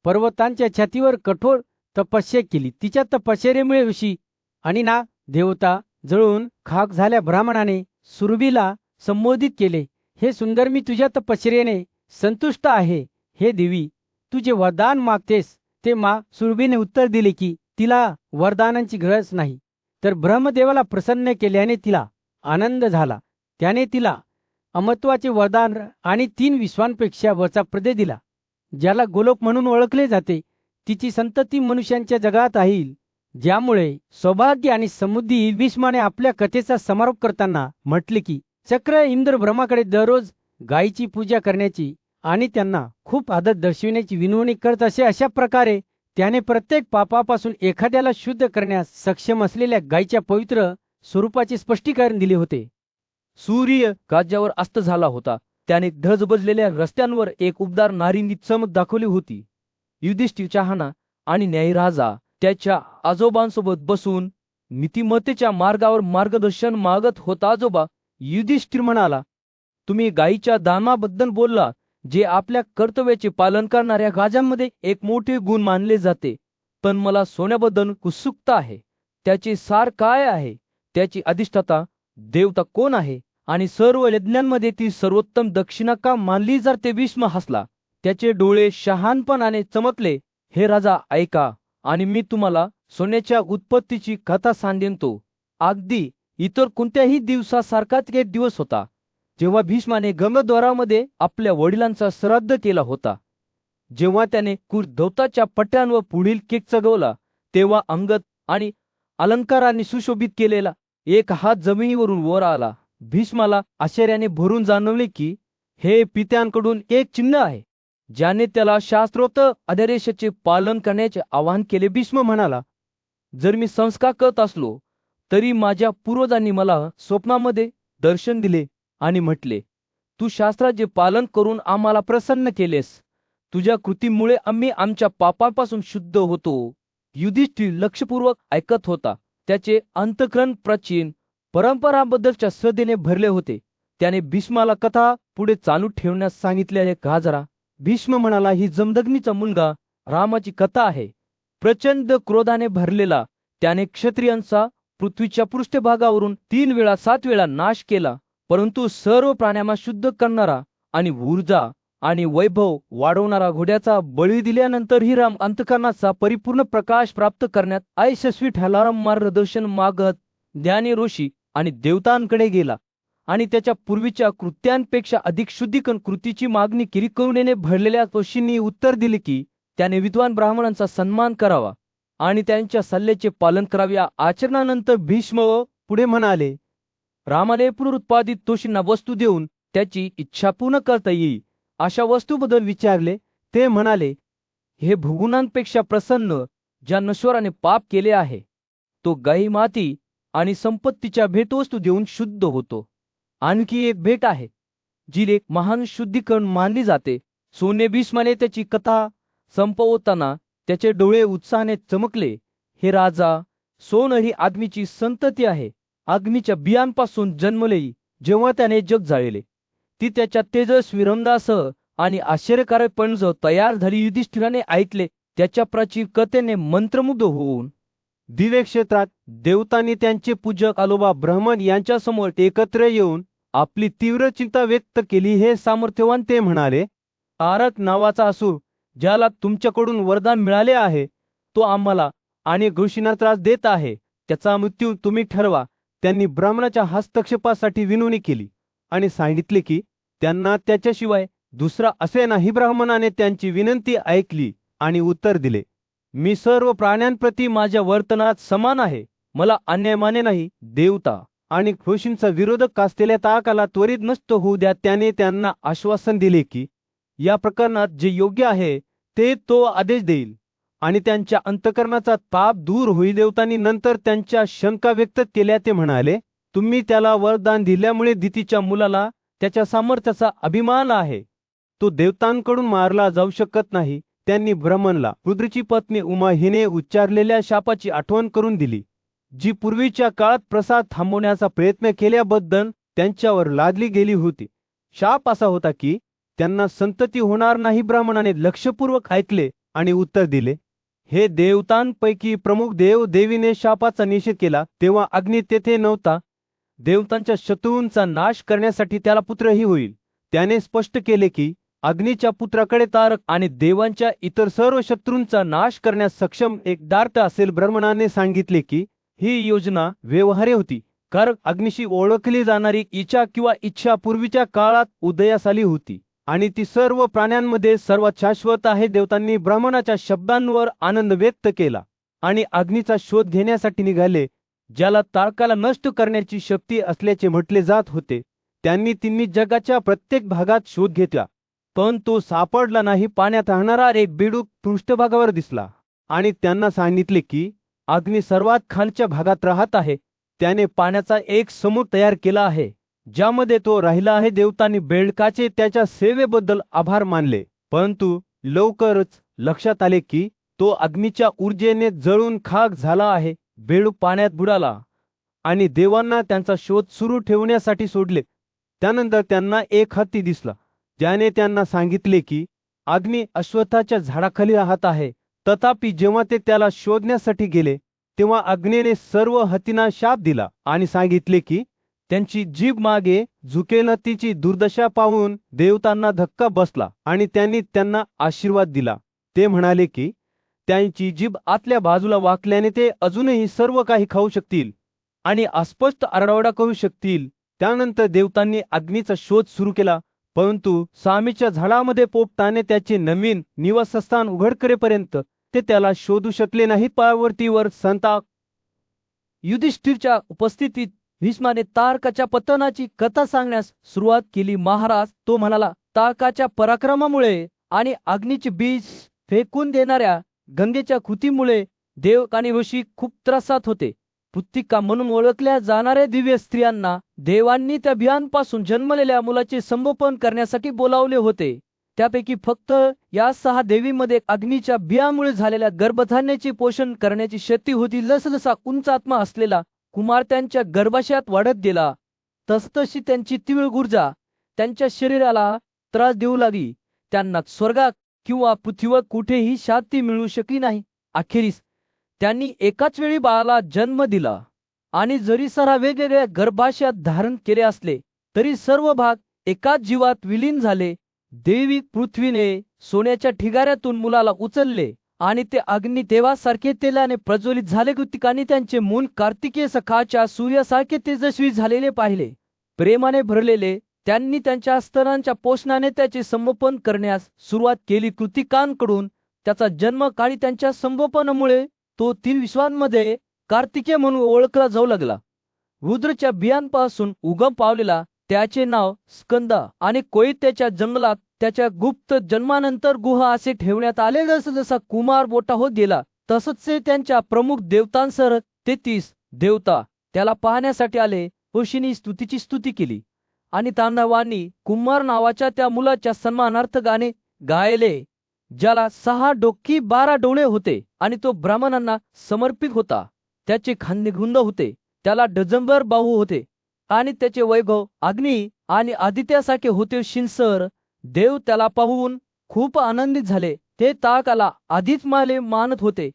पर्वतांच्या छातीवर कठोर तपस्या केली. तिच्या तपश्चर्येमुळे ऋषी आणि नाग देवता जळून खाक झाल्या. ब्राह्मणाने सुरभीला संबोधित केले, हे सुंदर, मी तुझ्या तपश्चर्येने संतुष्ट आहे. हे देवी, तू जे वरदान मागतेस ते माग. सुरभीने उत्तर दिले की तिला वरदानांची गरज नाही. तर ब्रह्मदेवाला प्रसन्न केल्याने तिला आनंद झाला. त्याने तिला अमत्वाचे वरदान आणि 3 विश्वांपेक्षा वरचा प्रदे दिला, ज्याला गोलोक म्हणून ओळखले जाते. तिची संतती मनुष्यांच्या जगात येईल ज्यामुळे सौभाग्य आणि समृद्धी. भीष्माने आपल्या कथेचा समारोप करताना म्हटले की चक्र इंद्र ब्रह्माकडे दररोज गायीची पूजा करण्याची आणि त्यांना खूप आदर दर्शविण्याची विनवणी करत असे. अशा प्रकारे त्याने प्रत्येक पापापासून एखाद्याला शुद्ध करण्यास सक्षम असलेल्या गायीच्या पवित्र स्वरूपाचे स्पष्टीकरण दिले होते. सूर्य काज्यावर अस्त झाला होता. त्याने धजबजलेल्या रस्त्यांवर एक उबदार नारींनी चमक दाखवली होती. युधिष्ठिर चहाना आणि न्यायराजा त्याच्या आजोबांसोबत बसून नीतिमत्तेच्या मार्गावर मार्गदर्शन मागत होता. आजोबा, युधिष्ठिर म्हणाला, तुम्ही गायीच्या दानाबद्दल बोलला, जे आपल्या कर्तव्याचे पालन करणाऱ्या राजांमध्ये एक मोठे गुण मानले जाते. पण मला सोन्याबद्दल उत्सुकता आहे. त्याचे सार काय आहे? त्याची अधिष्ठाता देवता कोण आहे? आणि सर्व यज्ञांमध्ये ती सर्वोत्तम दक्षिणा का मानली जाते? भीष्म हसला. त्याचे डोळे शहाणपणाने चमकले. हे राजा, ऐका आणि मी तुम्हाला सोन्याच्या उत्पत्तीची कथा सांगेन. तो अगदी इतर कोणत्याही दिवसासारखाच एक दिवस होता, जेव्हा भीष्माने गंगद्वारामध्ये आपल्या वडिलांचा श्राद्ध केला होता. जेव्हा त्याने कुरधवताच्या पट्ट्यांवर पुढील केक चगवला, तेव्हा अंगद आणि अलंकारांनी सुशोभित केलेला एक हात जमिनीवरून वर आला. भीष्माला आश्चर्याने भरून जाणवले की हे पित्यांकडून एक चिन्ह आहे, ज्याने त्याला शास्त्रोक्त आदेशाचे पालन करण्याचे आवाहन केले. भीष्म म्हणाला, जर मी संस्कार करत असलो तरी माझ्या पूर्वजांनी मला स्वप्नामध्ये दर्शन दिले आणि म्हटले, तू शास्त्राचे पालन करून आम्हाला प्रसन्न केलेस. तुझ्या कृतीमुळे आम्ही आमच्या पापांपासून शुद्ध होतो. युधिष्ठिर लक्षपूर्वक ऐकत होता. त्याचे अंतःकरण प्राचीन परंपरांबद्दलच्या श्रद्धेने भरले होते. त्याने भीष्माला कथा पुढे चालू ठेवण्यास सांगितले. गाजरा. भीष्म म्हणाला, ही जमदग्नीचा मुलगा रामाची कथा आहे. प्रचंड क्रोधाने भरलेला त्याने क्षत्रियांचा पृथ्वीच्या पृष्ठभागावरून 3 वेळा 7 वेळा नाश केला. परंतु सर्व प्राण्यांना शुद्ध करणारा आणि ऊर्जा आणि वैभव वाढवणारा घोड्याचा बळी दिल्यानंतरही राम अंतःकरणाचा परिपूर्ण प्रकाश प्राप्त करण्यात अयशस्वी ठरला. मार्गदर्शन मागत ज्ञानी ऋषी आणि देवतांकडे गेला आणि त्याच्या पूर्वीच्या कृत्यांपेक्षा अधिक शुद्धीकरण कृतीची मागणी केली. करुणेने भरलेल्या ऋषींनी उत्तर दिले की त्याने विद्वान ब्राह्मणांचा सन्मान करावा आणि त्यांच्या सल्ल्याचे पालन करावे. या आचरणानंतर भीष्म पुढे म्हणाले, रामाने पुनरुत्पादित दोषींना वस्तू देऊन त्याची इच्छा पूर्ण करता येईल अशा वस्तूबद्दल विचारले. ते म्हणाले, हे भूगुणांपेक्षा प्रसन्न ज्या नश्वराने पाप केले आहे, तो गाई माती आणि संपत्तीच्या भेटवस्तू देऊन शुद्ध होतो. आणखी एक भेट आहे जी एक महान शुद्धीकरण मानली जाते. सोने. भीष्माने त्याची कथा संपवताना त्याचे डोळे उत्साहाने चमकले. हे राजा, सोन ही आदमीची संतती आहे. अग्नीच्या बियांपासून जन्मलेली. जेव्हा त्याने जग जाळले, ती त्याच्या तेजस्वी रंगासह आणि आश्चर्यकारक तयार झाली. युधिष्ठिराने ऐकले. त्याच्या प्राचीन कथेने मंत्रमुग्ध होऊन दिव्य क्षेत्रात देवतांनी त्यांचे पूजक आलोबा ब्राह्मण यांच्यासमोर एकत्र येऊन आपली तीव्र चिंता व्यक्त केली. हे सामर्थ्यवान ते म्हणाले, तारक नावाचा असुर, ज्याला तुमच्याकडून वरदान मिळाले आहे, तो आम्हाला आणि ऋषींना त्रास देत आहे. त्याचा मृत्यू तुम्ही ठरवा. त्यांनी ब्राह्मणाच्या हस्तक्षेपासाठी विनवणी केली आणि सांगितले की त्यांना त्याच्याशिवाय दुसरा असे नाही. ब्राह्मणाने त्यांची विनंती ऐकली आणि उत्तर दिले, मी सर्व प्राण्यांप्रती माझ्या वर्तनात समान आहे. मला अन्याय माने नाही. देवता आणि ऋषींचा विरोधक असलेल्या ताकाला त्वरित नष्ट होऊ द्या. त्याने त्यांना आश्वासन दिले की या प्रकरणात जे योग्य आहे ते तो आदेश देईल आणि त्यांच्या अंतःकरणाचा ताप दूर होईल. देवतांनी नंतर त्यांच्या शंका व्यक्त केल्या. ते म्हणाले, तुम्ही त्याला वरदान दिल्यामुळे दितीच्या मुलाला त्याच्या सामर्थ्याचा अभिमान आहे. तो देवतांकडून मारला जाऊ शकत नाही. त्यांनी ब्राह्मणला रुद्राची पत्नी उमा हिने उच्चारलेल्या शापाची आठवण करून दिली, जी पूर्वीच्या काळात प्रसाद थांबवण्याचा प्रयत्न केल्याबद्दल त्यांच्यावर लादली गेली होती. शाप असा होता की त्यांना संतती होणार नाही. ब्राह्मणाने लक्षपूर्वक ऐकले आणि उत्तर दिले, हे देवतांपैकी प्रमुख देव देवीने शापाचा निषेध केला तेव्हा अग्नी तेथे नव्हता. देवतांच्या शत्रूंचा नाश करण्यासाठी त्याला पुत्रही होईल. त्याने स्पष्ट केले की अग्नीच्या पुत्राकडे तारक आणि देवांच्या इतर सर्व शत्रूंचा नाश करण्यास सक्षम एक दार्थ असेल. ब्राह्मणाने सांगितले की ही योजना व्यवहार्य होती, कारण अग्नीशी ओळखली जाणारी इच्छा किंवा इच्छा पूर्वीच्या काळात उदयास आली होती आणि ती सर्व प्राण्यांमध्ये सर्वात शाश्वत आहे. देवतांनी ब्राह्मणाच्या शब्दांवर आनंद व्यक्त केला आणि अग्नीचा शोध घेण्यासाठी निघाले, ज्याला तारकाला नष्ट करण्याची शक्ती असल्याचे म्हटले जात होते. त्यांनी जगाच्या प्रत्येक भागात शोध घेतला, पण तो सापडला नाही. पाण्यात राहणारा एक बेडूक पृष्ठभागावर दिसला आणि त्यांना सांगितले की अग्नी सर्वात खालच्या भागात राहत आहे. त्याने पाण्याचा एक समूह तयार केला आहे, ज्यामध्ये तो राहिला आहे. देवतांनी बेडकाचे त्याच्या सेवेबद्दल आभार मानले, परंतु लवकरच लक्षात आले की तो अग्नीच्या ऊर्जेने जळून खाक झाला आहे. बेडूक पाण्यात बुडाला आणि देवांना त्यांचा शोध सुरू ठेवण्यासाठी सोडले. त्यानंतर त्यांना एक हत्ती दिसला, ज्याने त्यांना सांगितले की अग्नी अश्वत्थाच्या झाडाखाली राहत आहे. तथापि जेव्हा ते त्याला शोधण्यासाठी गेले, तेव्हा अग्नीने सर्व हत्तींना शाप दिला आणि सांगितले की त्यांची जीभ मागे झुकेल. हत्तीची दुर्दशा पाहून देवतांना धक्का बसला आणि त्यांनी त्यांना आशीर्वाद दिला. ते म्हणाले की त्यांची जीभ आतल्या बाजूला वाकल्याने ते अजूनही सर्व काही खाऊ शकतील आणि अस्पष्ट आरडाओरडा करू शकतील. त्यानंतर देवतांनी अग्नीचा शोध सुरू केला, परंतु सामीच्या झाडामध्ये पोपटाने त्याचे नवीन निवासस्थान उघड करेपर्यंत ते त्याला शोधू शकले नाहीत. पार्वतीवर संताप. युधिष्ठिरच्या उपस्थितीत भीष्माने तारकाच्या पतनाची कथा सांगण्यास सुरुवात केली. महाराज, तो म्हणाला, तारकाच्या पराक्रमामुळे आणि अग्नीचे बीज फेकून देणाऱ्या गंगेच्या कृतीमुळे देव आणि ऋषी खूप त्रासात होते. पुत्तिका म्हणून ओळखल्या जाणाऱ्या दिव्य स्त्रियांना देवांनी त्या बियांपासून जन्मलेल्या मुलाचे संगोपन करण्यासाठी बोलावले होते. त्यापैकी फक्त या 6 देवीमध्ये अग्नीच्या बियामुळे झालेल्या गर्भधान्याचे पोषण करण्याची शक्ती होती. जसजसा उंच आत्मा असलेला कुमार त्यांच्या गर्भाशयात वाढत गेला, तसतशी त्यांची तीव्र ऊर्जा त्यांच्या शरीराला त्रास देऊ लागली. त्यांना स्वर्गात किंवा पृथ्वीवर कुठेही शांती मिळू शकली नाही. अखेरीस त्यांनी एकाच वेळी बाळाला जन्म दिला आणि जरी सारा वेगवेगळ्या गर्भाशयात धारण केले असले तरी सर्व भाग एकाच जीवात विलीन झाले. देवी पृथ्वीने सोन्याच्या ठिगाऱ्यातून मुलाला उचलले आणि ते अग्नी देवासारखे तेलाने प्रज्वलित झाले. कृतिकांनी त्यांचे मूल कार्तिकेय सकाळच्या सूर्यासारखे तेजस्वी झालेले पाहिले. प्रेमाने भरलेले त्यांनी त्यांच्या स्तनांच्या पोषणाने त्याचे संगोपन करण्यास सुरुवात केली. कृतिकांकडून त्याचा जन्म काळी त्यांच्या संगोपनामुळे तो 3 विश्वांमध्ये कार्तिकेय म्हणून ओळखला जाऊ लागला. रुद्रच्या बियांपासून उगम पावलेला त्याचे नाव स्कंद आणि कोयत्याच्या जंगलात त्याच्या गुप्त जन्मानंतर गुहा असे ठेवण्यात आले. जसा कुमार मोठा होत गेला तसंच त्यांच्या प्रमुख देवतांसह 33 देवता त्याला पाहण्यासाठी आले. ऋषींनी स्तुतीची स्तुती केली आणि तांडवांनी कुमार नावाच्या त्या मुलाच्या सन्मानार्थ गाणे गायले, ज्याला 6 डोकी 12 डोळे होते आणि तो ब्राह्मणांना समर्पित होता. त्याचे खांदे रुंद होते, त्याला डझनभर बाहू होते आणि त्याचे वैभव अग्नी आणि आदित्यासारखे होते. शिंसर देव त्याला पाहून खूप आनंदित झाले. ते तारकाला आधीच मानत होते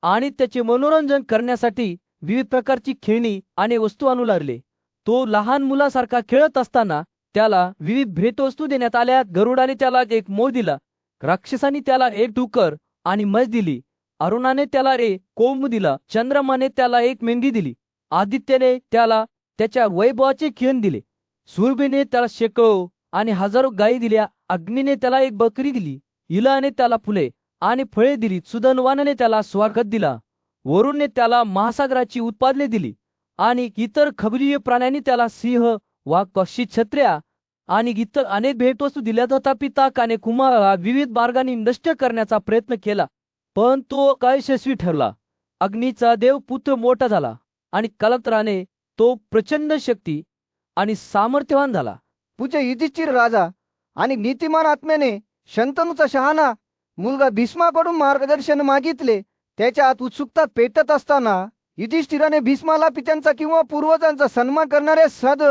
आणि त्याचे मनोरंजन करण्यासाठी विविध प्रकारची खेळणी आणि वस्तू आणू लागले. तो लहान मुलासारखा खेळत असताना त्याला विविध भेटवस्तू देण्यात आल्या. गरुडाने त्याला एक मोर दिला, राक्षसाने त्याला एक डुकर आणि म्हैस दिली, अरुणाने त्याला एक कोंब दिला, चंद्रमाने त्याला एक मेंढी दिली, आदित्यने त्याला त्याच्या वैभवाचे किरण दिले, सूर्यने त्याला शेकडो आणि हजारो गायी दिल्या, अग्नीने त्याला एक बकरी दिली, इलाने त्याला फुले आणि फळे दिली, सुदनवानाने त्याला स्वागत दिला, वरुणने त्याला महासागराची उत्पादने दिली आणि इतर खबरीय प्राण्यांनी त्याला सिंह, वाघ, पक्षी, छत्र्या आणि इतर अनेक भेटवस्तू दिल्या. तथापि ताकाने कुमाराला विविध मार्गांनी नष्ट करण्याचा प्रयत्न केला, पण तो अयशस्वी ठरला. अग्नीचा देव पुत्र मोठा झाला आणि कालांतराने तो प्रचंड शक्ती आणि सामर्थ्यवान झाला. पूज्य युधिष्ठिर राजा आणि नीतिमान आत्म्याने शंतनूचा शहाणा मुलगा भीष्माकडून मार्गदर्शन मागितले. त्याच्या आत उत्सुकता पेटत असताना युधिष्ठिराने भीष्माला पित्यांचा किंवा पूर्वजांचा सन्मान करणाऱ्या साध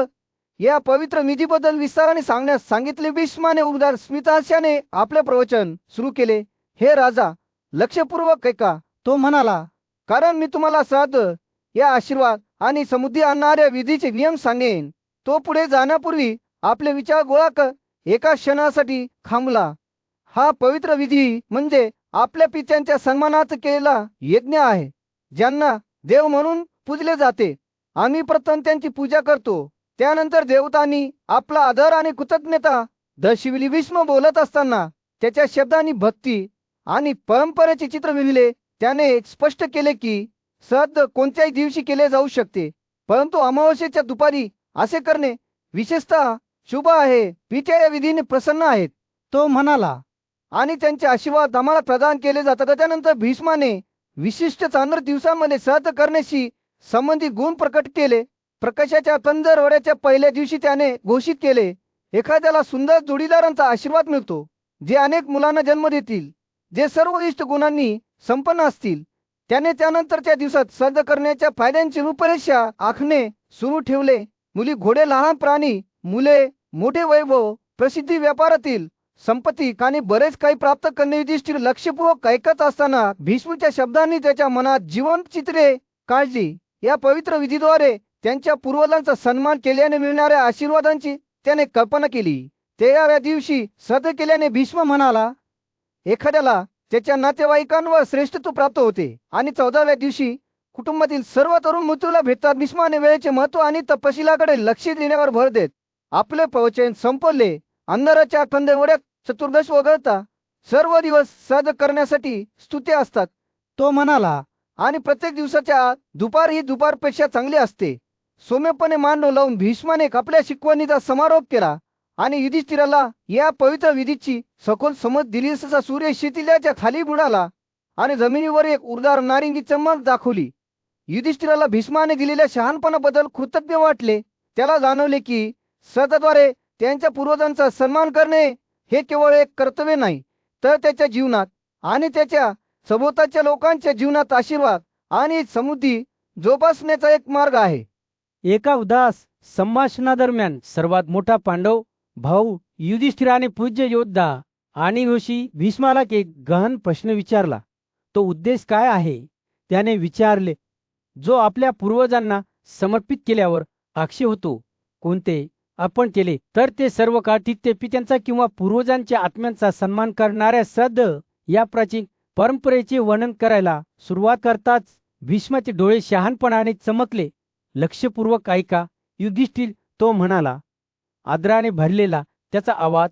या पवित्र विधीबद्दल विस्ताराने सांगण्यास सांगितले. भीष्माने उदार स्मितहास्याने आपले प्रवचन सुरू केले. हे राजा, लक्षपूर्वक ऐका. तो म्हणाला, कारण मी तुम्हाला साध या आशीर्वाद आणि समृद्धी आणणाऱ्या विधीचे नियम सांगेन. तो पुढे जाण्यापूर्वी आपले विचार गोळा कर. एका क्षणासाठी थांबला. हा पवित्र विधी म्हणजे आपल्या पित्यांच्या सन्मानार्थ केलेला यज्ञ आहे, ज्यांना देव म्हणून पूजले जाते. आम्ही प्रथम त्यांची पूजा करतो, त्यानंतर देवतांनी आपला आदर आणि कृतज्ञता दर्शविली. भीष्म बोलत असताना त्याच्या शब्दांनी भक्ती आणि परंपरेचे चित्र विणले त्याने स्पष्ट केले की श्राद्ध कोणत्याही दिवशी केले जाऊ शकते, परंतु अमावस्येच्या दुपारी असे करणे विशेषतः शुभ आहे. पित्या या विधीने प्रसन्न आहेत. तो म्हणाला, आणि त्यांचे आशीर्वाद आम्हाला प्रदान केले जातात. त्यानंतर भीष्माने विशिष्ट चांद्र दिवसांमध्ये श्राद्ध करण्याशी संबंधित गुण प्रकट केले. प्रकाशाच्या पंधरवड्याच्या पहिल्या दिवशी त्याने घोषित केले, एखाद्याला सुंदर जोडीदारांचा आशीर्वाद मिळतो, जे अनेक मुलांना जन्म देतील, जे सर्व इष्ट गुणांनी संपन्न असतील. त्याने त्यानंतरच्या दिवसात श्राद्ध करण्याच्या फायद्यांची रूपरेषा आखणे सुरू ठेवले. मुली, घोडे, लहान प्राणी, मुले, मोठे वैभव, प्रसिद्धी, व्यापारातील संपत्ती आणि बरेच काही प्राप्त करणे. युधिष्ठिर लक्षपूर्वक ऐकत असताना भीष्मच्या शब्दांनी त्याच्या मनात जिवंत चित्रे काढली. या पवित्र विधीद्वारे त्यांच्या पूर्वजांचा सन्मान केल्याने मिळणाऱ्या आशीर्वादांची त्याने कल्पना केली. 13व्या दिवशी श्राद्ध केल्याने भीष्म म्हणाला, एखाद्याला त्याच्या नातेवाईकांवर श्रेष्ठत्व प्राप्त होते. आणि 14व्या दिवशी कुटुंबातील सर्व तरुण मृत्यूला भेटतात. भीष्माने वेळेचे महत्व आणि तपशिलाकडे लक्ष देण्यावर भर देत आपले प्रवचन संपवले. अंधाराच्या कंदवड्यात चतुर्दश वगळता सर्व दिवस श्राद्ध करण्यासाठी स्तुत्या असतात. तो म्हणाला, आणि प्रत्येक दिवसाच्या दुपार ही दुपारपेक्षा चांगली असते. सौम्यपणे मान लावून भीष्माने आपल्या शिकवणीचा समारोप केला आणि युधिष्ठिराला या पवित्र विधीची सखोल समज दिली. असा सूर्य शिथिल्याच्या खाली बुडाला आणि जमिनीवर एक उरदार नारिंगी चमक दाखवली. युधिष्ठिराला भीष्माने दिलेल्या शहाणपणाबद्दल कृतज्ञ वाटले. त्याला जाणवले की श्राद्धाद्वारे त्यांच्या पूर्वजांचा सन्मान करणे हे केवळ एक कर्तव्य नाही, तर त्याच्या जीवनात आणि त्याच्या सभोवतालच्या लोकांच्या जीवनात आशीर्वाद आणि समृद्धी जोपासण्याचा एक मार्ग आहे. एका उदास संभाषणादरम्यान सर्वात मोठा पांडव भाऊ युधिष्ठिराने पूज्य योद्धा आणि ऋषी भीष्माला एक गहन प्रश्न विचारला. तो उद्देश काय आहे त्याने विचारले. जो आपल्या पूर्वजांना समर्पित केल्यावर अक्षय होतो, कोणते आपण केले तर ते सर्व काळ टिकते. पित्यांचा किंवा पूर्वजांच्या आत्म्यांचा सन्मान करणाऱ्या श्राद्ध या प्राचीन परंपरेचे वर्णन करायला सुरुवात करताच भीष्माचे डोळे शहाणपणाने चमकले. लक्षपूर्वक ऐका युधिष्ठिर, तो म्हणाला. आदराने भरलेला त्याचा आवाज.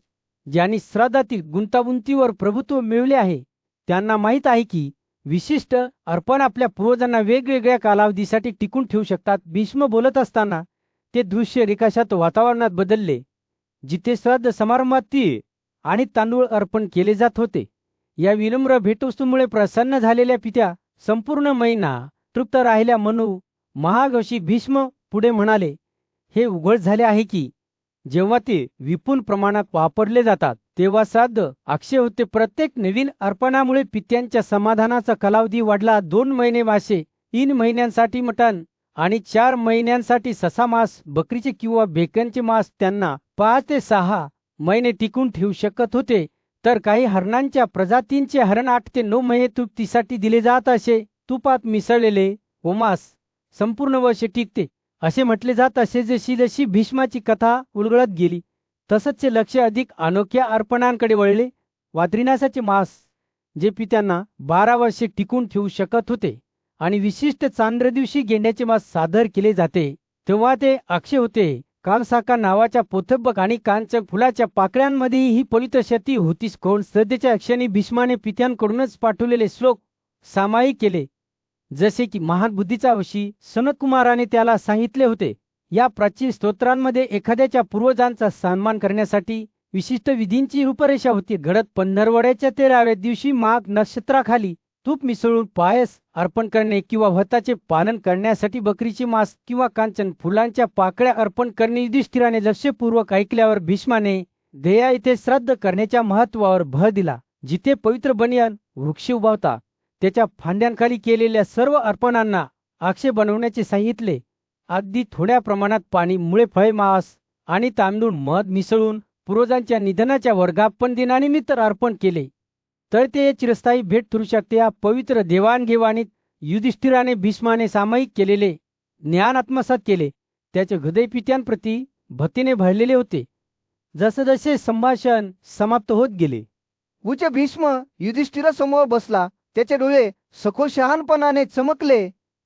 ज्यांनी श्राद्धातील गुंतागुंतीवर प्रभुत्व मिळवले आहे त्यांना माहीत आहे की विशिष्ट अर्पण आपल्या पूर्वजांना वेगवेगळ्या कालावधीसाठी टिकून ठेवू शकतात. भीष्म बोलत असताना ते दृश्य रेखाशात वातावरणात बदलले, जिथे श्राद्ध समारंभात तीळ आणि तांदूळ अर्पण केले जात होते. या विनम्र भेटवस्तूमुळे प्रसन्न झालेल्या पित्या संपूर्ण महिना तृप्त राहिल्या. म्हणून महाऋषी भीष्म पुढे म्हणाले, हे उघड झाले आहे की जेव्हा ते विपुल प्रमाणात वापरले जातात तेव्हा श्राद्ध अक्षय होते. प्रत्येक नवीन अर्पणामुळे पित्यांच्या समाधानाचा कालावधी वाढला. 2 महिने मासे, 3 महिन्यांसाठी मटण आणि 4 महिन्यांसाठी ससा मांस, बकरीचे किंवा बेकनचे मांस त्यांना 5 ते 6 महिने टिकून ठेवू शकत होते. तर काही हरणांच्या प्रजातींचे हरण 8 ते 9 महिने तृप्तीसाठी दिले जात असे. तुपात मिसळलेले गोमांस संपूर्ण वर्ष टिकते असे म्हटले जात असे. जशी जशी भीष्माची कथा उलगडत गेली तसंच ते लक्ष अधिक अनोख्या अर्पणांकडे वळले. वाद्रीनासाचे मांस, जे पित्यांना 12 वर्षे टिकून ठेवू शकत होते, आणि विशिष्ट चांद्र दिवशी गेंड्याचे मांस सादर केले जाते तेव्हा ते अक्षय होते. कालसाका नावाच्या पोथबक आणि कांचन फुलाच्या पाकळ्यांमध्येही ही पवित्र शती होतीच. कोण श्रद्धेच्या क्षणी भीष्माने पित्यांकडूनच पाठवलेले श्लोक सामायिक केले, जसे की महान बुद्धीचा ऋषी सनतकुमाराने त्याला सांगितले होते. या प्राचीन स्तोत्रांमध्ये एखाद्याच्या पूर्वजांचा सन्मान करण्यासाठी विशिष्ट विधींची रूपरेषा होती. घडत पंधरवड्याच्या 13व्या दिवशी माघ नक्षत्राखाली तूप मिसळून पायस अर्पण करणे किंवा व्रताचे पालन करण्यासाठी बकरीचे मांस किंवा कांचन फुलांच्या पाकळ्या अर्पण करणे. युधिष्ठिराने लक्षपूर्वक ऐकल्यावर भीष्माने गया येथे श्राद्ध करण्याच्या महत्त्वावर भर दिला. जिथे पवित्र बनियान वृक्ष उभा होता त्याच्या फांद्यांखाली केलेल्या सर्व अर्पणांना अक्षय बनवण्याचे सांगितले. अगदी थोड्या प्रमाणात पाणी, मुळे, फळे, मांस आणि तांदूळ मध मिसळून पूर्वजांच्या निधनाच्या वर्धापन दिनानिमित्त अर्पण केले तर ते चिरस्थायी भेट ठरू शकते. या पवित्र देवाणघेवाणीत युधिष्ठिराने भीष्माने सामायिक केलेले ज्ञान आत्मसात केले. त्याचे हृदय पित्यांप्रती भक्तीने भरलेले होते. जसजसे संभाषण समाप्त होत गेले, उच्च भीष्म युधिष्ठिरासमोर बसला. त्याचे डोळे सखोल शहाणपणाने चमकले.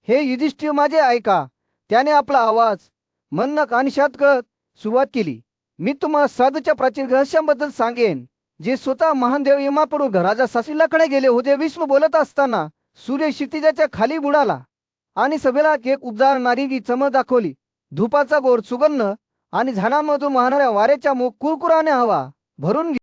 हे युधिष्ठिर, माझे ऐका. त्याने आपला आवाज मंद आणि शांत करत सुरुवात केली. मी तुम्हाला श्राद्धच्या प्राचीन रहस्यांबद्दल सांगेन, जे स्वतः महान देव यमाकडून राजा सासिलाकडे गेले होते. भीष्म बोलत असताना सूर्य क्षितिजाच्या खाली बुडाला आणि सभेला एक उबदार नारिंगी चमक दाखवली. धुपाचा गोड सुगंध आणि झाडांमधून वाहणाऱ्या वाऱ्याच्या कुरकुराने हवा भरून